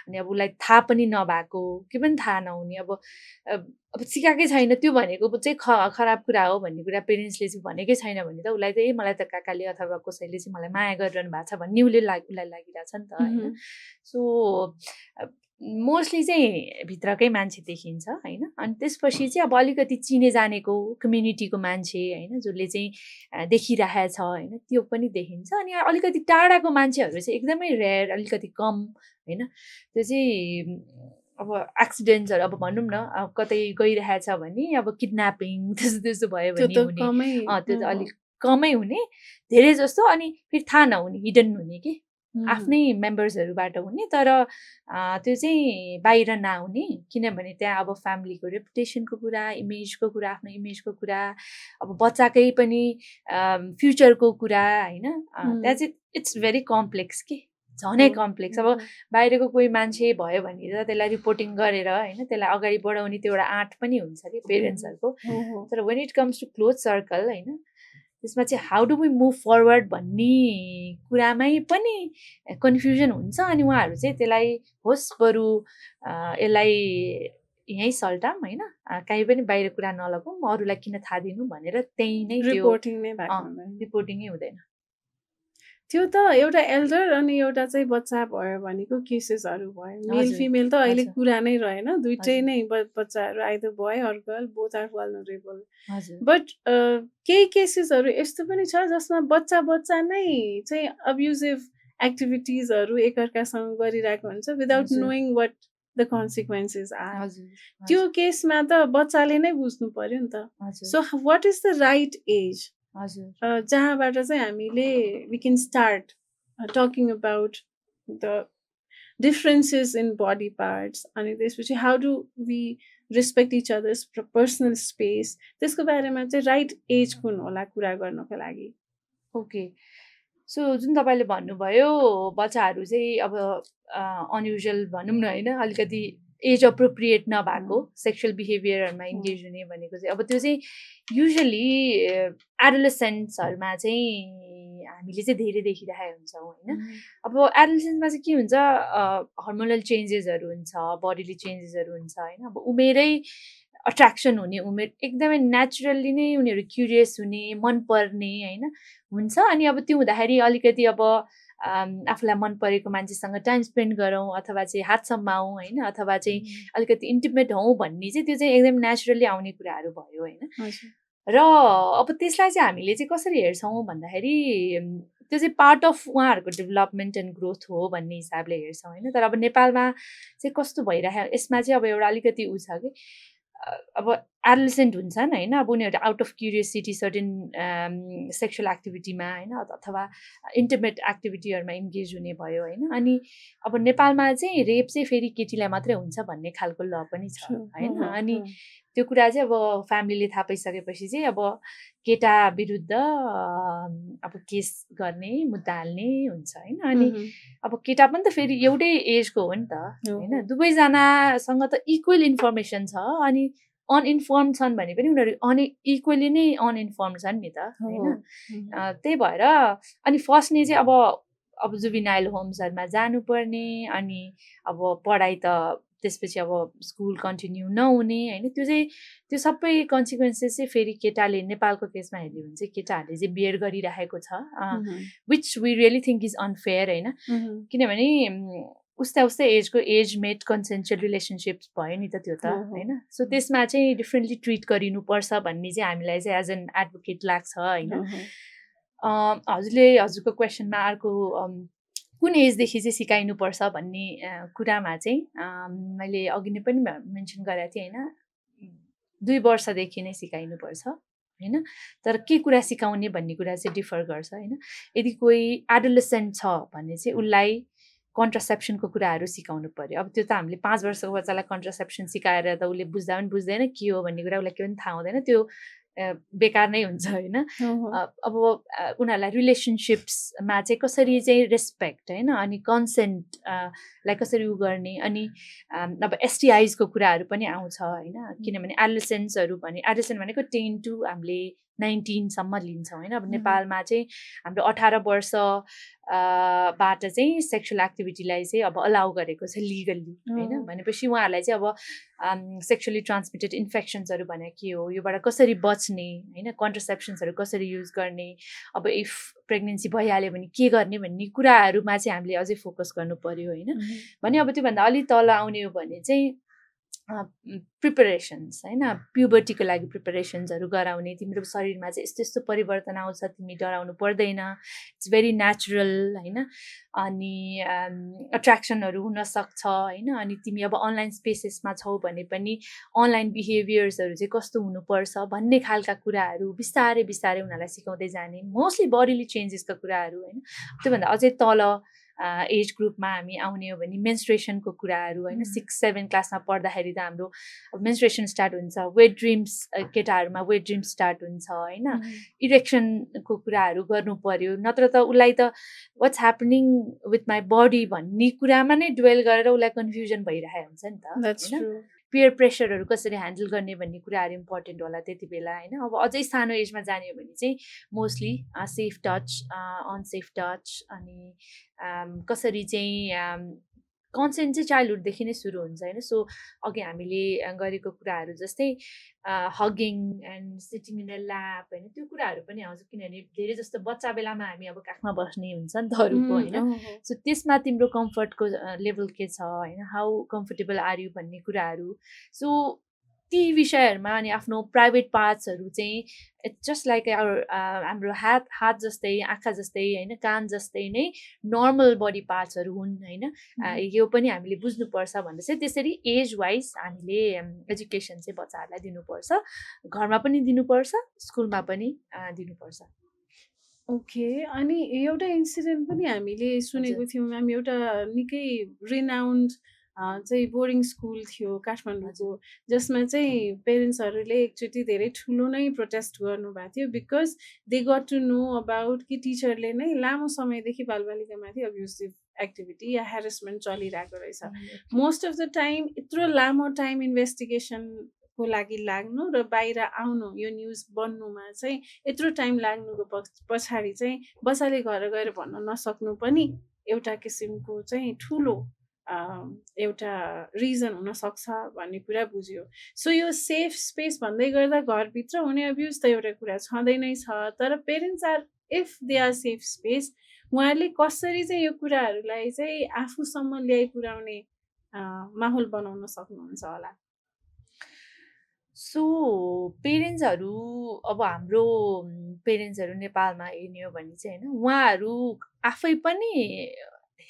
S2: अनि अब उसलाई थाहा पनि नभएको के पनि थाहा नहुने अब सिकाएकै छैन त्यो भनेको चाहिँ खराब कुरा हो भन्ने कुरा पेरेन्ट्सले चाहिँ भनेकै छैन भने त उसलाई चाहिँ मलाई त काकाले अथवा कसैले चाहिँ मलाई माया गरिरहनु भएको छ भन्ने उसलाई लागिरहेछ नि त होइन सो मोस्टली चाहिँ भित्रकै मान्छे देखिन्छ होइन अनि त्यसपछि चाहिँ अब अलिकति चिने जानेको कम्युनिटीको मान्छे होइन जसले चाहिँ देखिरहेछ होइन त्यो पनि देखिन्छ अनि अलिकति टाढाको मान्छेहरू चाहिँ एकदमै रेयर अलिकति कम होइन त्यो चाहिँ अब एक्सिडेन्ट्सहरू अब भनौँ न अब कतै गइरहेछ भने अब किडन्यापिङ त्यस्तो भयो भने हुने त्यो त अलिक कमै हुने धेरै जस्तो अनि फेरि थाहा नहुने हिडन हुने कि आफ्नै मेम्बर्सहरूबाट हुने तर त्यो चाहिँ बाहिर नआउने किनभने त्यहाँ अब फ्यामिलीको रेपुटेसनको कुरा इमेजको कुरा आफ्नो इमेजको कुरा अब बच्चाकै पनि फ्युचरको कुरा होइन त्यहाँ चाहिँ इट्स भेरी कम्प्लेक्स कि झनै कम्प्लेक्स अब बाहिरको कोही मान्छे भयो भने त त्यसलाई रिपोर्टिङ गरेर होइन त्यसलाई अगाडि बढाउने त्यो एउटा आँट पनि हुन्छ कि पेरेन्ट्सहरूको तर when it comes to close circle होइन त्यसमा चाहिँ how do we move forward भन्ने कुरामै पनि कन्फ्युजन हुन्छ अनि उहाँहरू चाहिँ त्यसलाई होस् बरु यसलाई यहीँ सल्टाम होइन कहीँ पनि बाहिर कुरा नलगाउँ अरूलाई किन थाहा दिनु भनेर त्यही नै रिपोर्टिङै हुँदैन
S1: त्यो त एउटा एल्डर अनि एउटा चाहिँ बच्चा भयो भनेको केसेसहरू भयो मेल फिमेल त अहिले कुरा नै रहेन दुइटै नै बच्चाहरू either boy or girl both are vulnerable but केही केसेसहरू यस्तो पनि छ जसमा बच्चा नै चाहिँ अब्युजिभ एक्टिभिटिजहरू एकअर्कासँग गरिरहेको हुन्छ without knowing what the consequences are.
S2: हजुर
S1: त्यो केसमा त बच्चाले नै बुझ्नु पर्यो नि त।
S2: हजुर
S1: so what is the right age
S2: हजुर
S1: जहाँबाट चाहिँ हामीले we can start talking about the differences in body parts, अनि त्यसपछि how do we respect each others personal space, त्यसको बारेमा चाहिँ राइट एज कुन होला कुरा गर्नको लागि?
S2: ओके, सो जुन तपाईँले भन्नुभयो बच्चाहरू चाहिँ अब अनयुजुअल भनौँ न होइन, अलिकति एज अप्रोप्रिएट नभएको सेक्सुअल बिहेभियरहरूमा इन्गेज हुने भनेको चाहिँ अब त्यो चाहिँ युजली एडोलेसेन्ट्सहरूमा चाहिँ हामीले चाहिँ धेरै देखिरहेको हुन्छौँ होइन। अब एडोलेसेन्समा चाहिँ के हुन्छ, हर्मोनल चेन्जेसहरू हुन्छ, बडीली चेन्जेसहरू हुन्छ होइन। अब उमेरै अट्र्याक्सन हुने उमेर, एकदमै नेचुरल्ली नै उनीहरू क्युरियस हुने, मन पर्ने होइन हुन्छ। अनि अब त्यो हुँदाखेरि अलिकति अब आफूलाई मन परेको मान्छेसँग टाइम स्पेन्ड गरौँ अथवा चाहिँ हात सम्माउँ होइन, अथवा चाहिँ अलिकति इन्टिमेट हौँ भन्ने चाहिँ त्यो चाहिँ एकदम नेचुरली आउने कुराहरू भयो होइन। र अब त्यसलाई चाहिँ हामीले चाहिँ कसरी हेर्छौँ भन्दाखेरि त्यो चाहिँ पार्ट अफ उहाँहरूको डेभलपमेन्ट एन्ड ग्रोथ हो भन्ने हिसाबले हेर्छौँ होइन। तर अब नेपालमा चाहिँ कस्तो भइरहेको, यसमा चाहिँ अब एउटा अलिकति उ छ कि अब एडोलेसेन्ट हुन्छन् होइन, अब उनीहरू out of curiosity certain sexual एक्टिभिटीमा होइन अथवा इन्टिमेट एक्टिभिटीहरूमा इन्गेज हुने भयो होइन। अनि अब नेपालमा चाहिँ रेप चाहिँ फेरि केटीलाई मात्रै हुन्छ भन्ने खालको ल पनि छ होइन। अनि त्यो कुरा चाहिँ अब फ्यामिलीले थाहा पाइसकेपछि चाहिँ अब केटा विरुद्ध अब केस गर्ने, मुद्दा हाल्ने हुन्छ होइन। अनि अब केटा पनि त फेरि एउटै एजको हो नि त होइन, दुवैजनासँग त इक्वल इन्फर्मेसन छ। अनि अनइन्फर्म छन् भने पनि उनीहरू इक्वली नै अनइन्फर्म छन् नि त होइन। त्यही भएर अनि फर्स्टले चाहिँ अब जुभिनाइल होम्सहरूमा जानुपर्ने, अनि अब पढाइ त त्यसपछि अब स्कुल कन्टिन्यू नहुने होइन। त्यो सबै कन्सिक्वेन्सेस चाहिँ फेरि केटाले, नेपालको केसमा हेर्ने भने चाहिँ केटाहरूले चाहिँ बियर गरिरहेको छ, which we really think is unfair होइन। किनभने उस्तै एजको एजमेट कन्सेन्सुअल रिलेसनसिप्स भयो नि त त्यो त होइन। सो त्यसमा चाहिँ डिफ्रेन्टली ट्रिट गरिनुपर्छ भन्ने चाहिँ हामीलाई चाहिँ एज एन एडभोकेट लाग्छ होइन। हजुरको क्वेसनमा अर्को कुन एजदेखि चाहिँ सिकाइनुपर्छ भन्ने कुरामा चाहिँ मैले अघि नै पनि मेन्सन गरेको थिएँ होइन, 2 वर्षदेखि नै सिकाइनुपर्छ होइन। तर के कुरा सिकाउने भन्ने कुरा चाहिँ डिफर गर्छ होइन। यदि कोही एडोलेसेन्ट छ भने चाहिँ उसलाई कन्ट्रासेप्सनको कुराहरू सिकाउनु पर्यो। अब त्यो त हामीले 5 वर्षको बच्चालाई कन्ट्रासेप्सन सिकाएर त उसले बुझ्दा पनि बुझ्दैन के हो भन्ने कुरा, उसलाई के पनि थाहा हुँदैन, त्यो बेकार नै हुन्छ होइन। अब उनीहरूलाई रिलेसनसिप्समा चाहिँ कसरी चाहिँ रेस्पेक्ट होइन, अनि कन्सेन्टलाई कसरी उ गर्ने, अनि अब एसटिआइजको कुराहरू पनि आउँछ होइन। किनभने एडोलेसेन्ट्सहरू भनेको 10 to हामीले 19 सम्म लिन्छौँ होइन। अब नेपालमा चाहिँ हाम्रो 18 वर्ष बाट चाहिँ सेक्सुअल एक्टिभिटीलाई चाहिँ अब अलाउ गरेको छ लिगल्ली होइन। भनेपछि उहाँहरूलाई चाहिँ अब सेक्सुअली ट्रान्समिटेड इन्फेक्सन्सहरू भने के हो, योबाट कसरी बच्ने होइन, कन्ट्रासेप्सन्सहरू कसरी युज गर्ने, अब इफ प्रेग्नेन्सी भइहाल्यो भने के गर्ने भन्ने कुराहरूमा चाहिँ हामीले अझै फोकस गर्नु पर्यो होइन। भने अब त्योभन्दा अलिक तल आउने हो भने चाहिँ प्रिपरेसन्स होइन, प्युबर्टीको लागि प्रिपरेसन्सहरू गराउने, तिम्रो शरीरमा चाहिँ यस्तो यस्तो परिवर्तन आउँछ, तिमी डराउनु पर्दैन, इट्स भेरी नेचुरल होइन। अनि अट्र्याक्सनहरू हुनसक्छ होइन। अनि तिमी अब अनलाइन स्पेसेसमा छौ भने पनि अनलाइन बिहेभियर्सहरू चाहिँ कस्तो हुनुपर्छ भन्ने खालका कुराहरू बिस्तारै बिस्तारै उनीहरूलाई सिकाउँदै जाने, मोस्टली बडीली चेन्जेसका कुराहरू होइन। त्योभन्दा अझै तल एज ग्रुपमा हामी आउने हो भने मेन्स्ट्रुएसनको कुराहरू होइन। 6-7 क्लासमा पढ्दाखेरि त हाम्रो मेन्स्ट्रुएसन स्टार्ट हुन्छ, वेट ड्रिम्स, केटाहरूमा वेट ड्रिम्स स्टार्ट हुन्छ होइन। इरेक्सनको कुराहरू गर्नु पर्यो, नत्र त उसलाई त what's happening with my body भन्ने कुरामा नै डुवेल गरेर उसलाई कन्फ्युजन भइरहेको हुन्छ नि त होइन। पियर प्रेसरहरू कसरी ह्यान्डल गर्ने भन्ने कुराहरू इम्पोर्टेन्ट होला त्यति बेला होइन। अब अझै सानो एजमा जाने हो भने चाहिँ mostly safe touch, unsafe touch, अनि कसरी चाहिँ कन्सेन्ट चाहिँ चाइल्डहुडदेखि नै सुरु हुन्छ होइन। सो अघि हामीले गरेको कुराहरू जस्तै हगिङ and sitting in a lap होइन, त्यो कुराहरू पनि आउँछ। किनभने धेरै जस्तो बच्चा बेलामा हामी अब काखमा बस्ने हुन्छ नि त अरूको होइन। सो त्यसमा तिम्रो कम्फर्टको लेभल के छ होइन, हाउ कम्फर्टेबल आर यु भन्ने कुराहरू। सो ती विषयहरूमा अनि आफ्नो प्राइभेट पार्ट्सहरू चाहिँ इट्स जस्ट लाइक हाम्रो हात जस्तै आँखा जस्तै होइन कान जस्तै नै नर्मल बडी पार्ट्सहरू हुन् होइन यो पनि हामीले बुझ्नुपर्छ भन्दा चाहिँ त्यसरी एज वाइज हामीले एजुकेसन चाहिँ बच्चाहरूलाई दिनुपर्छ घरमा पनि दिनुपर्छ स्कुलमा पनि दिनुपर्छ
S1: ओके अनि एउटा इन्सिडेन्ट पनि हामीले सुनेको थियौँ म्याम एउटा निकै रिनाउन्ड चाहिँ बोर्डिङ स्कुल थियो काठमाडौँको जसमा चाहिँ पेरेन्ट्सहरूले एकचोटि धेरै ठुलो नै प्रोटेस्ट गर्नुभएको थियो because they got to know about कि टिचरले नै लामो समयदेखि बालबालिकामाथि अब्युसिभ एक्टिभिटी या हेरेसमेन्ट चलिरहेको रहेछ मोस्ट अफ द टाइम यत्रो लामो टाइम इन्भेस्टिगेसनको लागि लाग्नु र बाहिर आउनु यो न्युज बन्नुमा चाहिँ यत्रो टाइम लाग्नुको पछाडि चाहिँ बच्चाले घर गएर भन्न नसक्नु पनि एउटा किसिमको चाहिँ ठुलो एउटा रिजन हुनसक्छ भन्ने कुरा बुझ्यो सो यो सेफ स्पेस भन्दै गर्दा घरभित्र हुने अब्युज त एउटा कुरा छँदै नै छ तर parents are if they are safe space उहाँहरूले कसरी चाहिँ यो कुराहरूलाई चाहिँ आफूसम्म ल्याइ पुर्याउने माहौल बनाउन सक्नुहुन्छ होला
S2: सो पेरेन्ट्सहरू अब हाम्रो पेरेन्ट्सहरू नेपालमा हेर्ने हो भने चाहिँ होइन उहाँहरू आफै पनि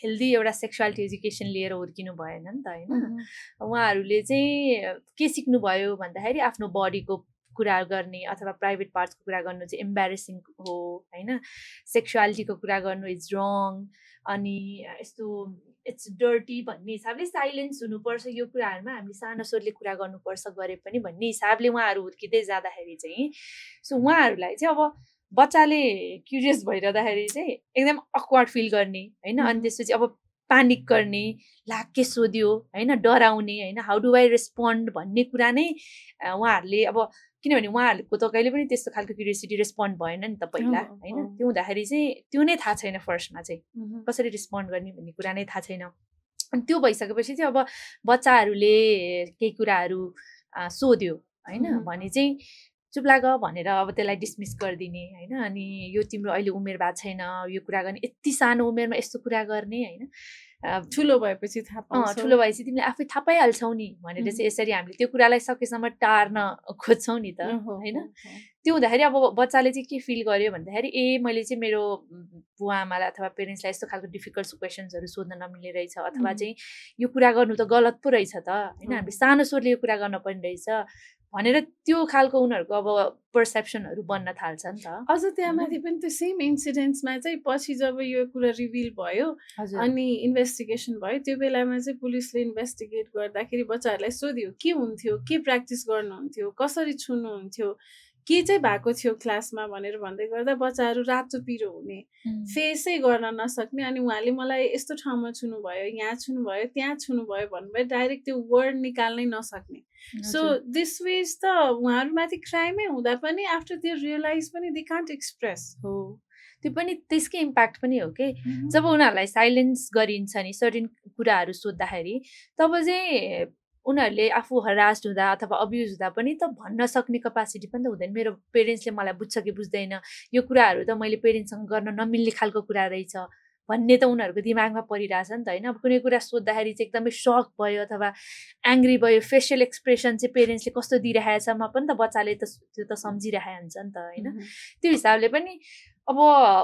S2: हेल्दी एउटा सेक्सुअलिटी एजुकेसन लिएर हुर्किनु भएन नि त होइन उहाँहरूले चाहिँ के सिक्नुभयो भन्दाखेरि आफ्नो बडीको कुरा गर्ने अथवा प्राइभेट पार्ट्सको कुरा गर्नु चाहिँ एम्बारेसिङ हो होइन सेक्सुअलिटीको कुरा गर्नु इज रङ अनि यस्तो इट्स डर्टी भन्ने हिसाबले साइलेन्स हुनुपर्छ यो कुराहरूमा हामीले सानो स्वरले कुरा गर्नुपर्छ गरे पनि भन्ने हिसाबले उहाँहरू हुर्किँदै जाँदाखेरि चाहिँ सो उहाँहरूलाई चाहिँ अब बच्चाले क्युरियस भइरहँदाखेरि चाहिँ एकदम अक्वर्ड फिल गर्ने होइन अनि त्यसपछि अब पानिक गर्ने ला के सोध्यो होइन डराउने होइन हाउ डु आई रेस्पोन्ड भन्ने कुरा नै उहाँहरूले अब किनभने उहाँहरूको त कहिले पनि त्यस्तो खालको क्युरियोसिटी रेस्पोन्ड भएन नि त पहिला होइन त्यो हुँदाखेरि चाहिँ त्यो नै थाहा छैन फर्स्टमा चाहिँ कसरी रेस्पोन्ड गर्ने भन्ने कुरा नै थाहा छैन अनि त्यो भइसकेपछि चाहिँ अब बच्चाहरूले केही कुराहरू सोध्यो होइन भने चाहिँ चुप लाग भनेर अब त्यसलाई डिसमिस गरिदिने होइन अनि यो तिम्रो अहिले उमेर भएको छैन यो कुरा गर्ने यति सानो उमेरमा यस्तो कुरा गर्ने होइन
S1: ठुलो भएपछि थाहा पाउँछौ
S2: ठुलो भएपछि तिमीले आफै थाहा पाइहाल्छौ नि भनेर चाहिँ यसरी हामीले त्यो कुरालाई सकेसम्म टार्न खोज्छौँ नि त होइन त्यो हुँदाखेरि अब बच्चाले चाहिँ के फिल गर्यो भन्दाखेरि मैले चाहिँ मेरो बुवा आमालाई अथवा पेरेन्ट्सलाई यस्तो खालको डिफिकल्ट क्वेसन्सहरू सोध्न नमिल्ने रहेछ अथवा चाहिँ यो कुरा गर्नु त गलत पो रहेछ त होइन हामीले सानो स्वरले यो कुरा गर्न पर्ने रहेछ भनेर त्यो खालको उनीहरूको अब पर्सेप्सनहरू बन्न थाल्छ नि त
S1: अझ त्यहाँ माथि पनि त्यो सेम इन्सिडेन्ट्समा चाहिँ पछि जब यो कुरा रिभिल भयो अनि इन्भेस्टिगेसन भयो त्यो बेलामा चाहिँ पुलिसले इन्भेस्टिगेट गर्दाखेरि बच्चाहरूलाई सोध्यो के हुन्थ्यो के प्र्याक्टिस गर्नुहुन्थ्यो कसरी छुनुहुन्थ्यो के चाहिँ भएको थियो क्लासमा भनेर भन्दै गर्दा बच्चाहरू रातो पिरो हुने फेसै गर्न नसक्ने अनि उहाँले मलाई यस्तो ठाउँमा छुनुभयो यहाँ छुनुभयो त्यहाँ छुनुभयो भन्नुभयो डाइरेक्ट त्यो वर्ड निकाल्नै नसक्ने सो दिस वेज त उहाँहरूमाथि क्राइमै हुँदा पनि आफ्टर त्यो रियलाइज पनि दे कान्ट एक्सप्रेस
S2: हो त्यो पनि त्यसकै इम्प्याक्ट पनि हो कि जब उनीहरूलाई साइलेन्स गरिन्छ नि सर्टेन कुराहरू सोद्धाखेरि तब चाहिँ उनीहरूले आफू हरास्ड हुँदा अथवा अब्युज हुँदा पनि त भन्न सक्ने कपेसिटी पनि त हुँदैन मेरो पेरेन्ट्सले मलाई बुझ्छ कि बुझ्दैन यो कुराहरू त मैले पेरेन्ट्ससँग गर्न नमिल्ने खालको कुरा रहेछ भन्ने त उनीहरूको दिमागमा परिरहेछ नि त होइन अब कुनै कुरा सोद्धाखेरि चाहिँ एकदमै सक भयो अथवा एङ्ग्री भयो फेसियल एक्सप्रेसन चाहिँ पेरेन्ट्सले कस्तो दिइरहेछ पनि त बच्चाले त त्यो त सम्झिरहेको हुन्छ नि त होइन त्यो हिसाबले पनि अब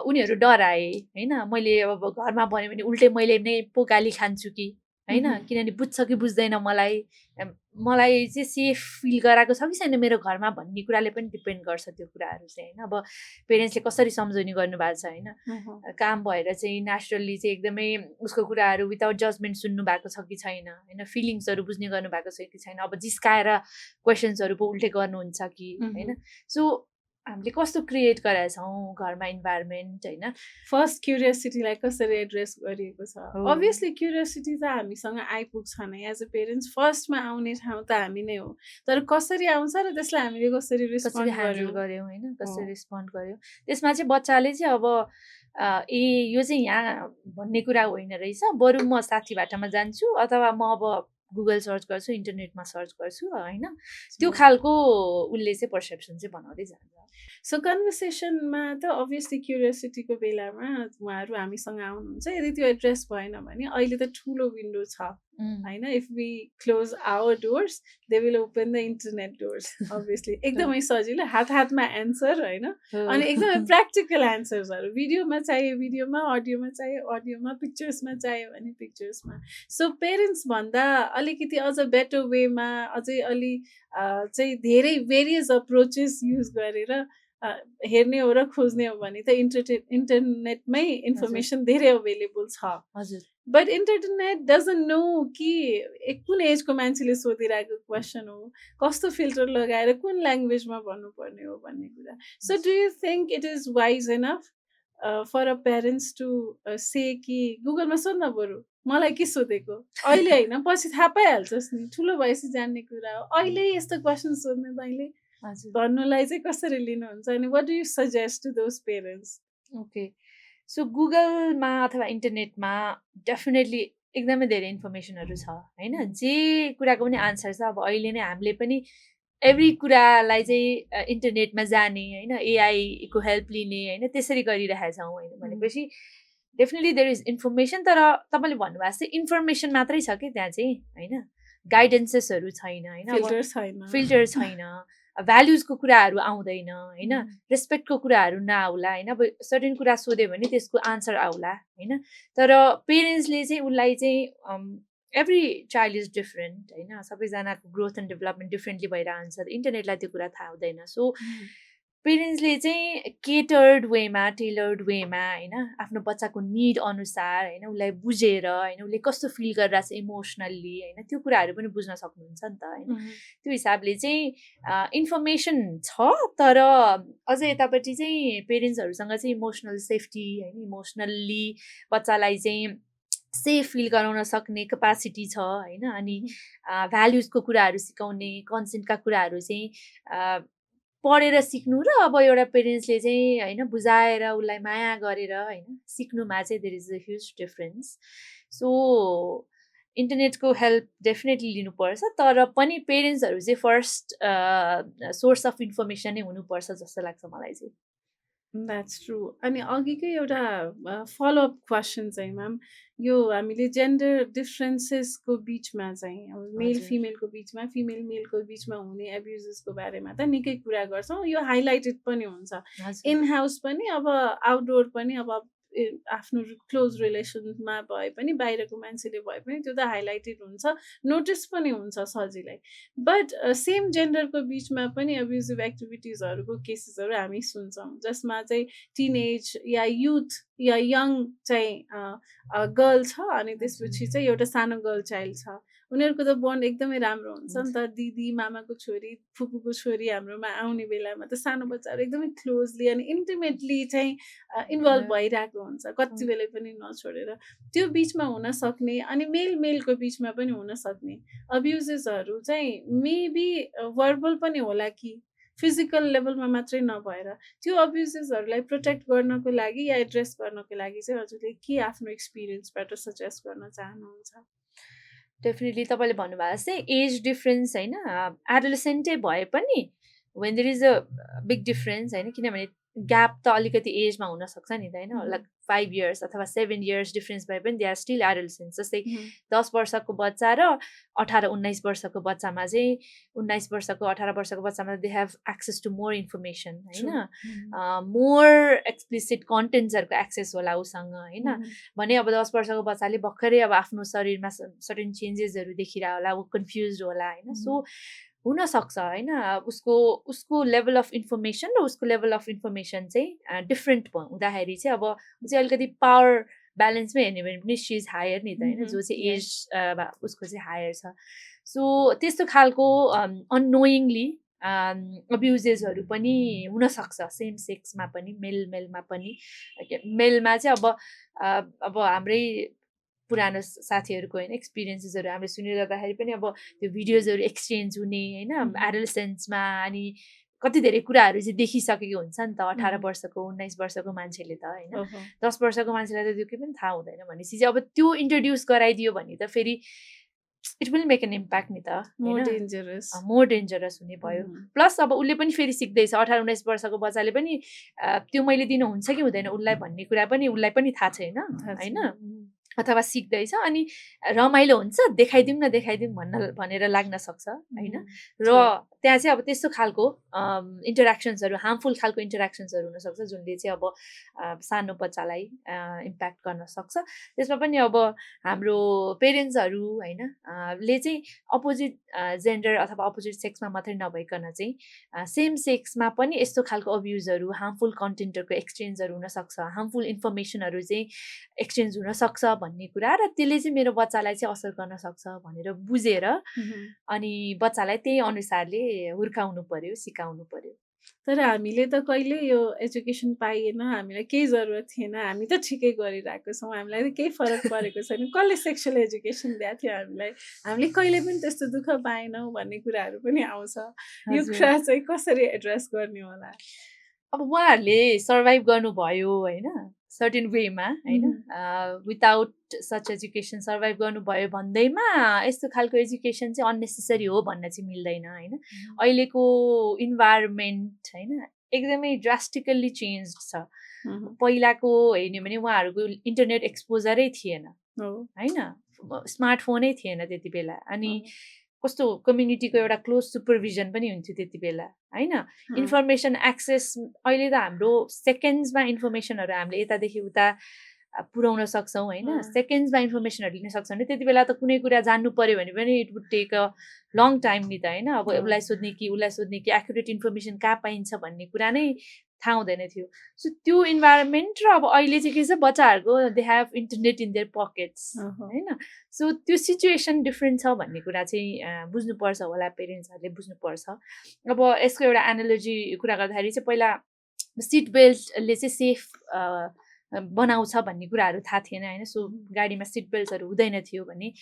S2: उनीहरू डराए होइन मैले अब घरमा भन्यो भने उल्टै मैले नै पो गाली खान्छु कि होइन किनभने बुझ्छ कि बुझ्दैन मलाई चाहिँ सेफ फिल गराएको छ कि छैन मेरो घरमा भन्ने कुराले पनि डिपेन्ड गर्छ त्यो कुराहरू चाहिँ होइन अब पेरेन्ट्सले कसरी सम्झौनी गर्नुभएको छ होइन काम भएर चाहिँ नेचुरल्ली चाहिँ एकदमै उसको कुराहरू विदाउट जजमेन्ट सुन्नु भएको छ कि छैन होइन फिलिङ्सहरू बुझ्ने गर्नुभएको छ कि छैन अब जिस्काएर क्वेसन्सहरू पो उल्टै गर्नुहुन्छ कि होइन सो हामीले कस्तो क्रिएट गराएछौँ घरमा इन्भाइरोमेन्ट होइन
S1: फर्स्ट क्युरियोसिटीलाई कसरी एड्रेस गरिएको छ अभियसली क्युरियोसिटी त हामीसँग आइपुग्छ नै एज अ पेरेन्ट्स फर्स्टमा आउने ठाउँ त हामी नै हो तर कसरी आउँछ र त्यसलाई हामीले कसरी रिस्पोन्ड
S2: गर्यौँ होइन कसरी रिस्पोन्ड गर्यौँ त्यसमा चाहिँ बच्चाले चाहिँ अब यो चाहिँ यहाँ भन्ने कुरा होइन रहेछ बरु म साथीभाटामा जान्छु अथवा म अब गुगल सर्च गर्छु इन्टरनेटमा सर्च गर्छु होइन त्यो खालको उसले चाहिँ पर्सेप्सन चाहिँ बनाउँदै जान्छ
S1: सो कन्भर्सेसनमा त अभियसली क्युरियोसिटीको बेलामा उहाँहरू हामीसँग आउनुहुन्छ यदि त्यो एड्रेस भएन भने अहिले त ठुलो विन्डो छ होइन इफ वी क्लोज आवर डोर्स they will open the internet डोर्स अभियसली एकदमै सजिलो हातमा एन्सर होइन अनि एकदमै प्र्याक्टिकल एन्सर्सहरू भिडियोमा चाहियो भिडियोमा अडियोमा चाहियो अडियोमा पिक्चर्समा चाहियो भने पिक्चर्समा सो पेरेन्ट्स भन्दा अलिकति अझ बेटर वेमा अझै अलि चाहिँ धेरै भेरियस अप्रोचेस युज गरेर हेर्ने हो र खोज्ने हो भने त इन्टरनेटमै इन्फर्मेसन धेरै अभाइलेबल छ
S2: हजुर
S1: बट इन्टरनेट डजन्ट नो कि कुन एजको मान्छेले सोधिरहेको क्वेसन हो कस्तो फिल्टर लगाएर कुन ल्याङ्ग्वेजमा भन्नुपर्ने हो भन्ने कुरा so do you think it is wise enough for a parents to say कि गुगलमा सोध्न बरु मलाई के सोधेको अहिले होइन पछि थाहा पाइहाल्छस् नि ठुलो भएपछि जान्ने कुरा हो अहिले यस्तो क्वेसन सोध्ने तैँले भन्नुलाई चाहिँ कसरी लिनुहुन्छ अनि what do you suggest to those parents
S2: okay so गुगलमा अथवा इन्टरनेटमा डेफिनेटली एकदमै धेरै इन्फर्मेसनहरू छ होइन जे कुराको पनि आन्सर छ अब अहिले नै हामीले पनि एभ्री कुरालाई चाहिँ इन्टरनेटमा जाने होइन एआईको हेल्प लिने होइन त्यसरी गरिरहेका छौँ होइन भनेपछि डेफिनेटली देयर इज इन्फर्मेसन तर तपाईँले भन्नुभएको चाहिँ इन्फर्मेसन मात्रै छ कि त्यहाँ चाहिँ होइन गाइडेन्सेसहरू छैन होइन फिल्टर छैन भ्याल्युजको कुराहरू आउँदैन होइन रेस्पेक्टको कुराहरू नआउला होइन अब सर्टेन कुरा सोध्यो भने त्यसको आन्सर आउला होइन तर पेरेन्ट्सले चाहिँ उसलाई चाहिँ एभ्री चाइल्ड इज डिफरेन्ट होइन सबैजनाको ग्रोथ एन्ड डेभलपमेन्ट डिफ्रेन्टली भइरहन्छ इन्टरनेटलाई त्यो कुरा थाहा हुँदैन सो पेरेन्ट्सले चाहिँ केटर्ड वेमा टेलर्ड वेमा होइन आफ्नो बच्चाको निड अनुसार होइन उसलाई बुझेर होइन उसले कस्तो फिल गरिरहेको छ इमोसनल्ली होइन त्यो कुराहरू पनि बुझ्न सक्नुहुन्छ नि त होइन त्यो हिसाबले चाहिँ इन्फर्मेसन छ तर अझै यतापट्टि चाहिँ पेरेन्ट्सहरूसँग चाहिँ इमोसनल सेफ्टी होइन इमोसनल्ली बच्चालाई चाहिँ सेफ फिल गराउन सक्ने क्यापासिटी छ होइन अनि भ्याल्युजको कुराहरू सिकाउने कन्सेन्टका कुराहरू चाहिँ पढेर सिक्नु र अब एउटा पेरेन्ट्सले चाहिँ होइन बुझाएर उसलाई माया गरेर होइन सिक्नुमा चाहिँ there is a huge difference so इन्टरनेटको हेल्प डेफिनेटली लिनुपर्छ तर पनि पेरेन्ट्सहरू चाहिँ फर्स्ट सोर्स अफ इन्फर्मेसन नै हुनुपर्छ जस्तो लाग्छ मलाई चाहिँ
S1: द्याट्स ट्रु अनि अघिकै एउटा फलोअप क्वेसन चाहिँ म्याम यो हामीले जेन्डर डिफ्रेन्सेसको बिचमा चाहिँ अब मेल फिमेलको बिचमा फिमेल मेलको बिचमा हुने एब्युजेसको बारेमा त निकै कुरा गर्छौँ यो हाइलाइटेड पनि हुन्छ इन हाउस पनि अब आउटडोर पनि अब आफ्नो क्लोज रिलेसनमा भए पनि बाहिरको मान्छेले भए पनि त्यो त हाइलाइटेड हुन्छ नोटिस पनि हुन्छ सजिलै बट सेम जेन्डरको बिचमा पनि एब्युजिभ एक्टिभिटिजहरूको केसेसहरू हामी सुन्छौँ जसमा चाहिँ टिनेज या युथ या यङ चाहिँ गर्ल छ अनि त्यसपछि चाहिँ एउटा सानो गर्ल चाइल्ड छ उनीहरूको त बन्ड एकदमै राम्रो हुन्छ नि त दिदी मामाको छोरी फुपूको छोरी हाम्रोमा आउने बेलामा त सानो बच्चाहरू एकदमै क्लोजली अनि इन्टिमेटली चाहिँ इन्भल्भ भइरहेको हुन्छ कति बेला पनि नछोडेर त्यो बिचमा हुन सक्ने अनि मेलको बिचमा पनि हुन सक्ने अब्युजेसहरू चाहिँ मेबी वर्बल पनि होला कि फिजिकल लेभलमा मात्रै नभएर त्यो अब्युजेसहरूलाई प्रोटेक्ट गर्नको लागि या एड्रेस गर्नको लागि चाहिँ हजुरले के आफ्नो एक्सपिरियन्सबाट सजेस्ट गर्न चाहनुहुन्छ
S2: डेफिनेटली तपाईँले भन्नुभएको चाहिँ एज डिफ्रेन्स होइन एडोलेसेन्टै भए पनि when there is a big difference होइन किनभने ग्याप त अलिकति एजमा हुनसक्छ नि त होइन लाइक 5 years अथवा 7 years डिफ्रेन्स भए पनि दे आर स्टिल एडोलेसेन्ट्स जस्तै 10 वर्षको बच्चा र 18-19 वर्षको बच्चामा चाहिँ 19 वर्षको 18 वर्षको बच्चामा they have access to more information होइन मोर एक्सप्लिसिट कन्टेन्ट्सहरूको एक्सेस होला उसँग होइन भने अब 10 वर्षको बच्चाले भर्खरै अब आफ्नो शरीरमा सर्टेन चेन्जेसहरू देखिरह होला ऊ कन्फ्युज होला होइन सो हुनसक्छ होइन उसको लेभल अफ इन्फर्मेसन र उसको लेभल अफ इन्फर्मेसन चाहिँ डिफ्रेन्ट हुँदाखेरि चाहिँ अब चाहिँ अलिकति पावर ब्यालेन्समै हेर्ने भने पनि सी इज हायर नि त होइन जो चाहिँ एज उसको चाहिँ हायर छ सो त्यस्तो खालको अननोइङली अब्युजेसहरू पनि हुनसक्छ सेम सेक्समा पनि मेलमा पनि मेलमा चाहिँ अब हाम्रै पुरानो साथीहरूको होइन एक्सपिरियन्सेसहरू हामीले सुनिरहँदाखेरि पनि अब त्यो भिडियोजहरू एक्सचेन्ज हुने होइन एडोलेसेन्समा अनि कति धेरै कुराहरू चाहिँ देखिसकेको हुन्छ नि त 18 वर्षको 19 वर्षको मान्छेले त होइन 10 वर्षको मान्छेलाई त त्यो केही पनि थाहा हुँदैन भनेपछि चाहिँ अब त्यो इन्ट्रोड्युस गराइदियो भने त फेरि it will make an impact नि त मोर डेन्जरस हुने भयो प्लस अब उसले पनि फेरि सिक्दैछ 18-19 वर्षको बच्चाले पनि त्यो मैले दिनु हुन्छ कि हुँदैन उसलाई भन्ने कुरा पनि उसलाई पनि थाहा छैन होइन अथवा सिक्दैछ अनि रमाइलो हुन्छ देखाइदिउँ भनेर लाग्न सक्छ होइन र त्यहाँ चाहिँ अब त्यस्तो खालको इन्टरेक्सन्सहरू हार्मफुल खालको इन्टरेक्सन्सहरू हुनसक्छ जुनले चाहिँ अब सानो बच्चालाई इम्प्याक्ट गर्न सक्छ त्यसमा पनि अब हाम्रो पेरेन्ट्सहरू होइन ले चाहिँ अपोजिट जेन्डर अथवा अपोजिट सेक्समा मात्रै नभइकन चाहिँ सेम सेक्समा पनि यस्तो खालको अब्युजहरू हार्मफुल कन्टेन्टहरूको एक्सचेन्जहरू हुनसक्छ हार्मफुल इन्फर्मेसनहरू चाहिँ एक्सचेन्ज हुनसक्छ भन्ने कुरा र त्यसले चाहिँ मेरो बच्चालाई चाहिँ असर गर्न सक्छ भनेर बुझेर अनि बच्चालाई त्यही अनुसारले हुर्काउनु पर्यो सिकाउनु पर्यो
S1: तर हामीले त कहिले यो एजुकेसन पाइएन हामीलाई केही जरुरत थिएन हामी त ठिकै गरिरहेको छौँ हामीलाई त केही फरक परेको छैन कसले सेक्सुअल एजुकेसन दिएको थियो हामीले कहिले पनि त्यस्तो दुःख पाएनौँ भन्ने कुराहरू पनि आउँछ यो कुरा चाहिँ कसरी एड्रेस गर्ने होला
S2: अब उहाँहरूले सर्भाइभ गर्नुभयो होइन सर्टेन वेमा होइन विदाउट सच एजुकेसन सर्भाइभ गर्नुभयो भन्दैमा यस्तो खालको एजुकेसन चाहिँ अननेसेसरी हो भन्न चाहिँ मिल्दैन होइन अहिलेको इन्भाइरोमेन्ट होइन एकदमै ड्रास्टिकल्ली चेन्ज छ पहिलाको हेर्ने भने उहाँहरूको इन्टरनेट एक्सपोजरै थिएन होइन स्मार्टफोनै थिएन त्यति बेला अनि कस्तो कम्युनिटीको एउटा क्लोज सुपरभिजन पनि हुन्थ्यो त्यति बेला होइन इन्फर्मेसन एक्सेस अहिले त हाम्रो सेकेन्ड्समा इन्फर्मेसनहरू हामीले यतादेखि उता पुर्याउन सक्छौँ होइन सेकेन्ड्समा इन्फर्मेसनहरू लिन सक्छौँ भने त्यति बेला त कुनै कुरा जान्नु पऱ्यो भने पनि it would take a long time नि त होइन अब उसलाई सोध्ने कि एक्युरेट इन्फर्मेसन कहाँ पाइन्छ भन्ने कुरा नै थाहा हुँदैन थियो सो त्यो इन्भाइरोमेन्ट र अब अहिले चाहिँ के छ बच्चाहरूको they have internet in their pockets होइन सो त्यो सिचुएसन डिफ्रेन्ट छ भन्ने कुरा चाहिँ बुझ्नुपर्छ होला पेरेन्ट्सहरूले बुझ्नुपर्छ अब यसको एउटा एनालोजी कुरा गर्दाखेरि चाहिँ पहिला सिट बेल्टले चाहिँ सेफ बनाउँछ भन्ने कुराहरू थाहा थिएन होइन सो गाडीमा सिट बेल्टहरू हुँदैन थियो भने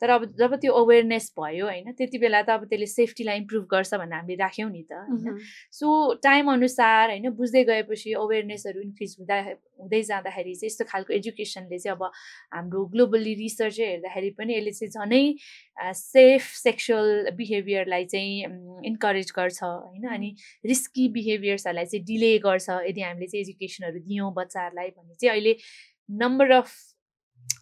S2: तर अब जब त्यो अवेरनेस भयो होइन त्यति बेला त अब त्यसले सेफ्टीलाई इम्प्रुभ गर्छ भनेर हामीले राख्यौँ नि त होइन सो टाइम अनुसार होइन बुझ्दै गएपछि अवेरनेसहरू इन्क्रिज हुँदै जाँदाखेरि चाहिँ यस्तो खालको एजुकेसनले चाहिँ अब हाम्रो ग्लोबली रिसर्चै हेर्दाखेरि पनि यसले चाहिँ झनै सेफ सेक्सुअल बिहेभियरलाई चाहिँ इन्करेज गर्छ होइन अनि रिस्की बिहेभियर्सहरूलाई चाहिँ डिले गर्छ यदि हामीले चाहिँ एजुकेसनहरू दियौँ बच्चाहरूलाई भने चाहिँ अहिले नम्बर अफ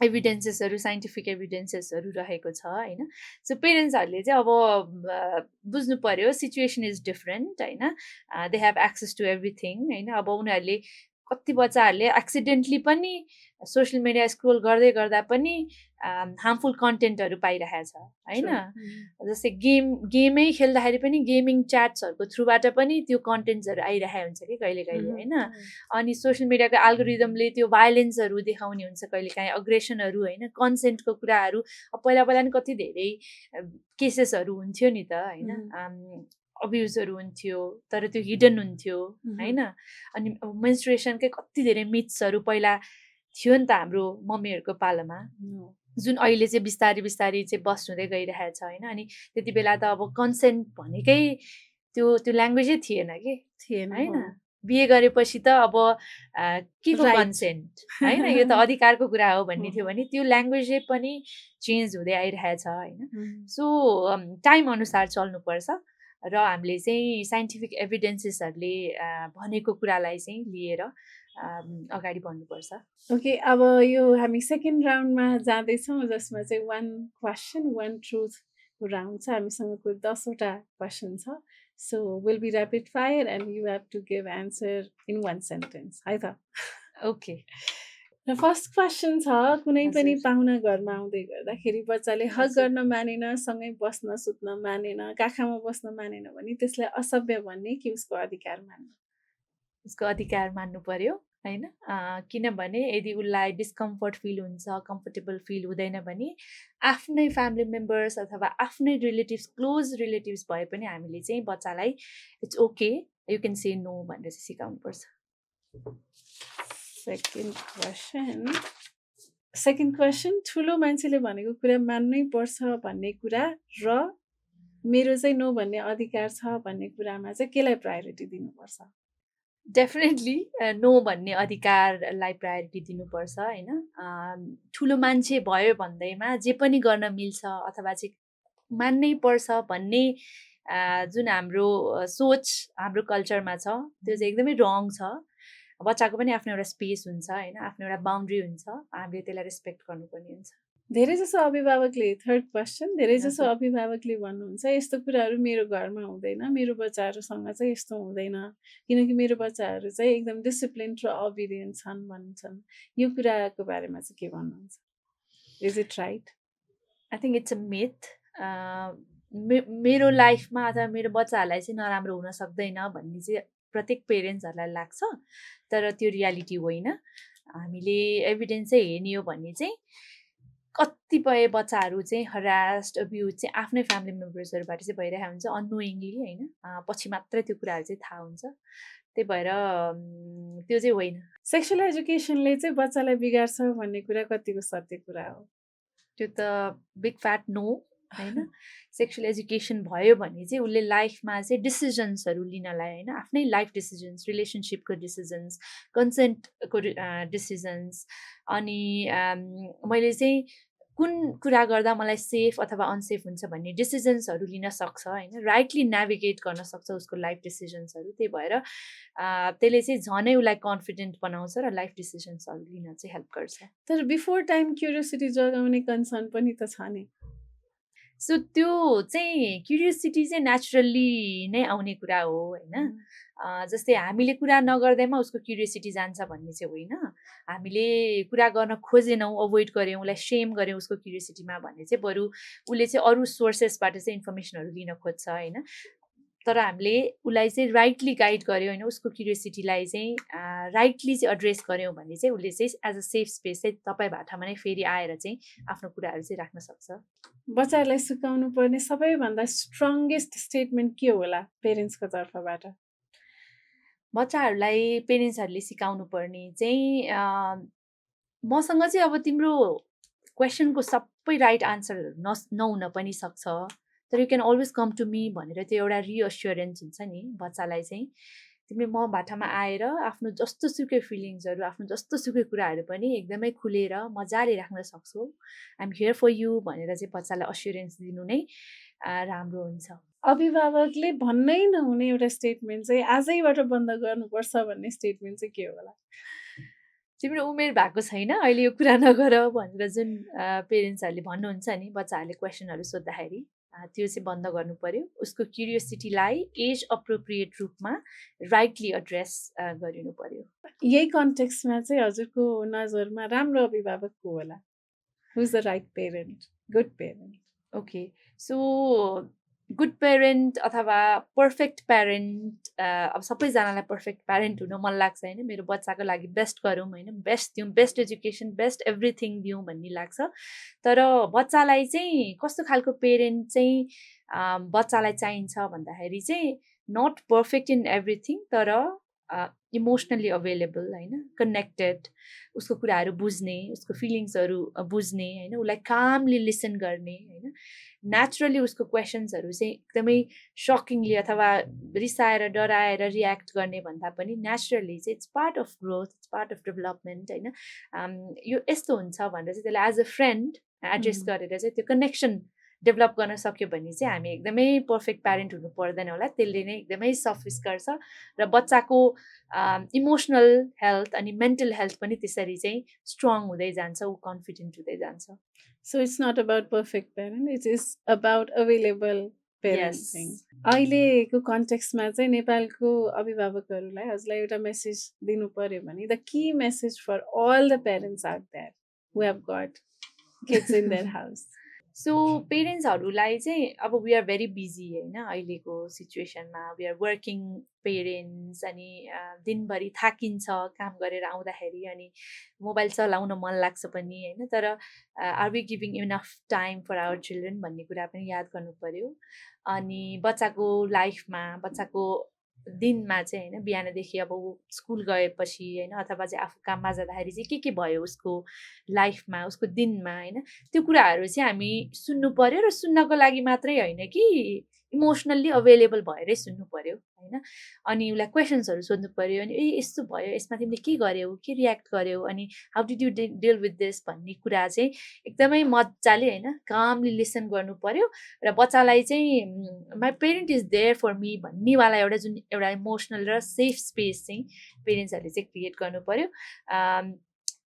S2: एभिडेन्सेसहरू साइन्टिफिक एभिडेन्सेसहरू रहेको छ होइन सो पेरेन्ट्सहरूले चाहिँ अब बुझ्नु पर्यो सिचुएसन इज डिफ्रेन्ट होइन they have access to everything होइन अब उनीहरूले कति बच्चाहरूले एक्सिडेन्टली पनि सोसियल मिडिया स्क्रोल गर्दै गर्दा पनि हार्मफुल कन्टेन्टहरू पाइरहेछ होइन जस्तै गेमै खेल्दाखेरि पनि गेमिङ च्याट्सहरूको थ्रुबाट पनि त्यो कन्टेन्ट्सहरू आइरहेको हुन्छ कि कहिले कहिले होइन अनि सोसियल मिडियाको एल्गोरिदमले त्यो भाइलेन्सहरू देखाउने हुन्छ कहिले काहीँ अग्रेसनहरू होइन कन्सेन्टको कुराहरू पहिला नि कति धेरै केसेसहरू हुन्थ्यो नि त होइन अब्युजहरू हुन्थ्यो तर त्यो हिडन हुन्थ्यो होइन अनि मेन्स्ट्रुएसनकै कति धेरै मिथ्सहरू पहिला थियो नि त हाम्रो मम्मीहरूको पालोमा जुन अहिले चाहिँ बिस्तारै चाहिँ बस हुँदै गइरहेछ होइन अनि त्यति बेला त अब कन्सेन्ट भनेकै त्यो ल्याङ्ग्वेजै थिएन कि होइन बिहे गरेपछि त अब के को कन्सेन्ट होइन यो त अधिकारको कुरा हो भन्ने थियो भने त्यो ल्याङ्ग्वेजै पनि चेन्ज हुँदै आइरहेछ होइन सो टाइम अनुसार चल्नुपर्छ र हामीले चाहिँ साइन्टिफिक एभिडेन्सेसहरूले भनेको कुरालाई चाहिँ लिएर अगाडि बढ्नुपर्छ
S1: ओके अब यो हामी सेकेन्ड राउन्डमा जाँदैछौँ जसमा चाहिँ 1 क्वेसन 1 ट्रुथ राउन्ड छ हामीसँग कुल 10वटा क्वेसन छ so will be rapid fire and you have to give answer in 1 sentence है त
S2: ओके
S1: र फर्स्ट क्वेसन छ कुनै पनि पाहुना घरमा आउँदै गर्दाखेरि बच्चाले हक गर्न मानेन सँगै बस्न सुत्न मानेन काखामा बस्न मानेन भने त्यसलाई असभ्य भन्ने कि उसको अधिकार मान्नु
S2: उसको अधिकार मान्नु पर्यो होइन किनभने यदि उसलाई डिस्कम्फर्ट फिल हुन्छ कम्फर्टेबल फिल हुँदैन भने आफ्नै फ्यामिली मेम्बर्स अथवा आफ्नै रिलेटिभ्स क्लोज रिलेटिभ्स भए पनि हामीले चाहिँ बच्चालाई it's okay you can say no भनेर चाहिँ सिकाउनुपर्छ
S1: सेकेन्ड क्वेसन ठुलो मान्छेले भनेको कुरा मान्नै पर्छ भन्ने कुरा र मेरो चाहिँ नो भन्ने अधिकार छ भन्ने कुरामा चाहिँ केलाई प्रायोरिटी दिनुपर्छ
S2: डेफिनेटली नो भन्ने अधिकारलाई प्रायोरिटी दिनुपर्छ होइन ठुलो मान्छे भयो भन्दैमा जे पनि गर्न मिल्छ अथवा चाहिँ मान्नै पर्छ भन्ने जुन हाम्रो सोच हाम्रो कल्चरमा छ त्यो चाहिँ एकदमै रङ छ बच्चाको पनि आफ्नो एउटा स्पेस हुन्छ होइन, आफ्नो एउटा बाउन्ड्री हुन्छ, हामीले त्यसलाई रेस्पेक्ट गर्नुपर्ने हुन्छ।
S1: धेरै जसो अभिभावकले थर्ड क्वेसन धेरै जसो
S2: हजुर।
S1: अभिभावकले भन्नुहुन्छ यस्तो कुराहरू मेरो घरमा हुँदैन, मेरो बच्चाहरूसँग चाहिँ यस्तो हुँदैन, किनकि मेरो बच्चाहरू चाहिँ एकदम डिसिप्लिन र ओबिडियन्ट छन् भन्छन्। यो कुराको बारेमा चाहिँ के भन्नुहुन्छ? Is it right?
S2: I think it's a myth. मेरो लाइफमा अथवा मेरो बच्चाहरूलाई चाहिँ नराम्रो हुन सक्दैन भन्ने चाहिँ प्रत्येक पेरेन्ट्सहरूलाई लाग्छ, तर त्यो रियालिटी होइन। हामीले एभिडेन्स चाहिँ हेर्ने हो भने चाहिँ कतिपय बच्चाहरू चाहिँ हरास्ड अब्युज चाहिँ आफ्नै फ्यामिली मेम्बर्सहरूबाट चाहिँ भइरहेको हुन्छ अननोइङली होइन, पछि मात्रै त्यो कुराहरू चाहिँ थाहा हुन्छ। त्यही भएर त्यो चाहिँ होइन।
S1: सेक्सुअल एजुकेसनले चाहिँ बच्चालाई बिगार्छ भन्ने कुरा कतिको सत्य कुरा हो?
S2: त्यो त बिग फ्याट नो होइन। सेक्सुअल एजुकेसन भयो भने चाहिँ उसले लाइफमा चाहिँ डिसिजन्सहरू लिनलाई होइन, आफ्नै लाइफ डिसिजन्स, रिलेसनसिपको डिसिजन्स, कन्सेन्टको डिसिजन्स, अनि मैले चाहिँ कुन कुरा गर्दा मलाई सेफ अथवा अनसेफ हुन्छ भन्ने डिसिजन्सहरू लिन सक्छ होइन, राइटली नेभिगेट गर्न सक्छ उसको लाइफ डिसिजन्सहरू। त्यही भएर त्यसले चाहिँ झनै उसलाई कन्फिडेन्ट बनाउँछ र लाइफ डिसिजन्सहरू लिन चाहिँ हेल्प गर्छ।
S1: तर बिफोर टाइम क्युरियोसिटी जगाउने कन्सर्न पनि त छ नि।
S2: सो त्यो चाहिँ क्युरियोसिटी चाहिँ नेचुरल्ली नै आउने कुरा हो होइन। जस्तै हामीले कुरा नगर्दैमा उसको क्युरियोसिटी जान्छ भन्ने चाहिँ होइन। हामीले कुरा गर्न खोजेनौँ, अभोइड गऱ्यौँ, उसलाई सेम गऱ्यौँ उसको क्युरियोसिटीमा भने चाहिँ बरु उसले चाहिँ अरू सोर्सेसबाट चाहिँ इन्फर्मेसनहरू लिन खोज्छ होइन। तर हामीले उसलाई चाहिँ राइटली गाइड गऱ्यौँ होइन, उसको क्युरियोसिटीलाई चाहिँ राइटली चाहिँ एड्रेस गऱ्यौँ भने चाहिँ उसले चाहिँ एज अ सेफ स्पेस चाहिँ तपाईँ भाटामा नै फेरि आएर चाहिँ आफ्नो कुराहरू चाहिँ राख्न सक्छ।
S1: बच्चाहरूलाई सिकाउनु पर्ने सबैभन्दा स्ट्रङ्गेस्ट स्टेटमेन्ट के होला पेरेन्ट्सको तर्फबाट?
S2: बच्चाहरूलाई पेरेन्ट्सहरूले सिकाउनु पर्ने चाहिँ मसँग चाहिँ अब तिम्रो क्वेसनको सबै राइट आन्सरहरू नहुन पनि सक्छ, तर you can always come to me भनेर त्यो एउटा रिएस्योरेन्स हुन्छ नि बच्चालाई चाहिँ। तिमीले म भाटामा आएर आफ्नो जस्तो सुकै फिलिङ्सहरू, आफ्नो जस्तो सुकै कुराहरू पनि एकदमै खुलेर मजाले राख्न सक्छौ, I am here for you भनेर चाहिँ बच्चालाई अस्योरेन्स दिनु नै राम्रो हुन्छ।
S1: अभिभावकले भन्नै नहुने एउटा स्टेटमेन्ट चाहिँ आजैबाट बन्द गर्नुपर्छ भन्ने स्टेटमेन्ट चाहिँ के होला?
S2: तिम्रो उमेर भएको छैन अहिले यो कुरा नगर भनेर जुन पेरेन्ट्सहरूले भन्नुहुन्छ नि बच्चाहरूले क्वेसनहरू सोद्धाखेरि, त्यो चाहिँ बन्द गर्नु पर्यो। उसको क्युरियोसिटीलाई एज अप्रोप्रिएट रूपमा राइटली एड्रेस गरिनु पर्यो।
S1: यही कन्टेक्स्टमा चाहिँ हजुरको नजरमा राम्रो अभिभावक को होला? Who is the right parent, good parent?
S2: Okay, so good parent अथवा पर्फेक्ट पेरेन्ट, अब सबैजनालाई पर्फेक्ट पेरेन्ट हुन मन लाग्छ होइन, मेरो बच्चाको लागि बेस्ट गरौँ होइन, बेस्ट दिउँ, बेस्ट एजुकेसन, बेस्ट एभ्रिथिङ दिउँ भन्ने लाग्छ। तर बच्चालाई चाहिँ कस्तो खालको पेरेन्ट चाहिँ बच्चालाई चाहिन्छ भन्दाखेरि चाहिँ नट पर्फेक्ट इन एभ्रिथिङ, तर इमोसनली अभाइलेबल होइन, कनेक्टेड, उसको कुराहरू बुझ्ने, उसको फिलिङ्सहरू बुझ्ने होइन, उसलाई कामली लिसन गर्ने होइन, नेचुरली उसको क्वेसन्सहरू चाहिँ एकदमै सकिङली अथवा रिसाएर डराएर रियाक्ट गर्ने भन्दा पनि नेचुरली चाहिँ it's part of growth, it's part of development होइन। यो यस्तो हुन्छ भनेर चाहिँ त्यसलाई एज अ फ्रेन्ड एड्रेस गरेर चाहिँ त्यो कनेक्सन डेभलप गर्न सक्यो भने चाहिँ हामी एकदमै पर्फेक्ट प्यारेन्ट हुनु पर्दैन होला, त्यसले नै एकदमै सफिस गर्छ र बच्चाको इमोसनल हेल्थ अनि मेन्टल हेल्थ पनि त्यसरी चाहिँ स्ट्रङ हुँदै जान्छ, ऊ कन्फिडेन्ट हुँदै जान्छ।
S1: So it's not about perfect parent, it is about available parenting. अहिलेको कन्टेक्स्टमा चाहिँ नेपालको अभिभावकहरूलाई हजुरलाई एउटा मेसेज दिनु पर्यो भने the key message for all the parents out there who have got kids in their house?
S2: So पेरेन्ट्सहरूलाई चाहिँ अब वी आर भेरी बिजी होइन अहिलेको सिचुएसनमा, वी आर वर्किङ पेरेन्ट्स, अनि दिनभरि थाकिन्छ काम गरेर आउँदाखेरि, अनि मोबाइल चलाउन मन लाग्छ पनि होइन, तर are we giving enough time for our children भन्ने कुरा पनि याद गर्नु पर्यो। अनि बच्चाको लाइफमा, बच्चाको दिनमा चाहिँ होइन, बिहानदेखि अब ऊ स्कुल गएपछि होइन, अथवा चाहिँ आफू काममा जाँदाखेरि चाहिँ के भयो उसको लाइफमा, उसको दिनमा होइन, त्यो कुराहरू चाहिँ हामी सुन्नु पर्यो, र सुन्नको लागि मात्रै होइन कि इमोसनल्ली अभाइलेबल भएरै सुन्नु पर्यो होइन अनि उसलाई क्वेसन्सहरू सोध्नु पऱ्यो अनि ए यस्तो भयो यसमा तिमीले के गर्यौ के रियाक्ट गर्यौ अनि how did you deal with this भन्ने कुरा चाहिँ एकदमै मजाले होइन कामली लिसन गर्नु पऱ्यो र बच्चालाई चाहिँ my parent is there for me भन्नेवाला एउटा इमोसनल र सेफ स्पेस चाहिँ पेरेन्ट्सहरूले चाहिँ क्रिएट गर्नु पऱ्यो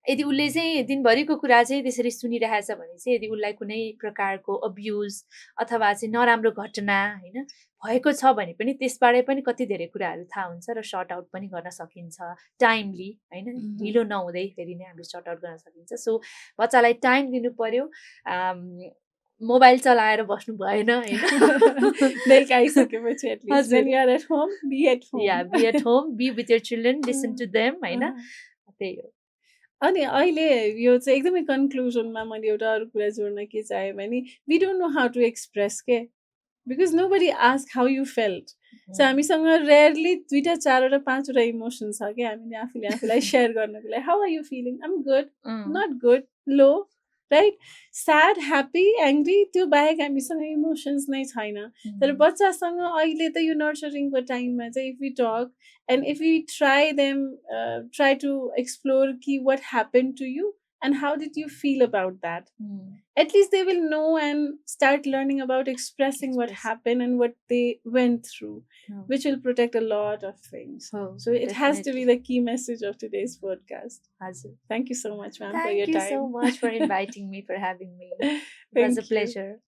S2: यदि उसले चाहिँ दिनभरिको कुरा चाहिँ त्यसरी सुनिरहेछ भने चाहिँ यदि उसलाई कुनै प्रकारको अब्युज अथवा चाहिँ नराम्रो घटना होइन भएको छ भने पनि त्यसबाटै पनि कति धेरै कुराहरू थाहा हुन्छ र सर्ट आउट पनि गर्न सकिन्छ टाइमली होइन ढिलो नहुँदै फेरि नै हामीले सर्ट आउट गर्न सकिन्छ सो बच्चालाई टाइम दिनु पर्यो मोबाइल चलाएर बस्नु भएन
S1: बेलुका आइसकेपछि
S2: be at home be with your children listen to them होइन त्यही हो
S1: अनि अहिले यो चाहिँ एकदमै कन्क्लुजनमा मैले एउटा अरू कुरा जोड्न के चाहेँ भने we don't know how to express के because nobody ask how you felt so हामीसँग रेयरली 2 4 5 इमोसन छ कि हामीले आफूलाई सेयर गर्नको लागि how are you feeling I am good not good low right sad happy angry त्यो बाहेक हामीसँग इमोसन्स नै छैन तर बच्चासँग अहिले त यो नर्चरिङको टाइममा चाहिँ if we talk and if we try to explore कि what happen to you and how did you feel about that at least they will know and start learning about expressing what happened and what they went through which will protect a lot of things so it has to be the key message of today's podcast thank you so much ma'am for your time
S2: thank you so much for inviting me for having me it was a pleasure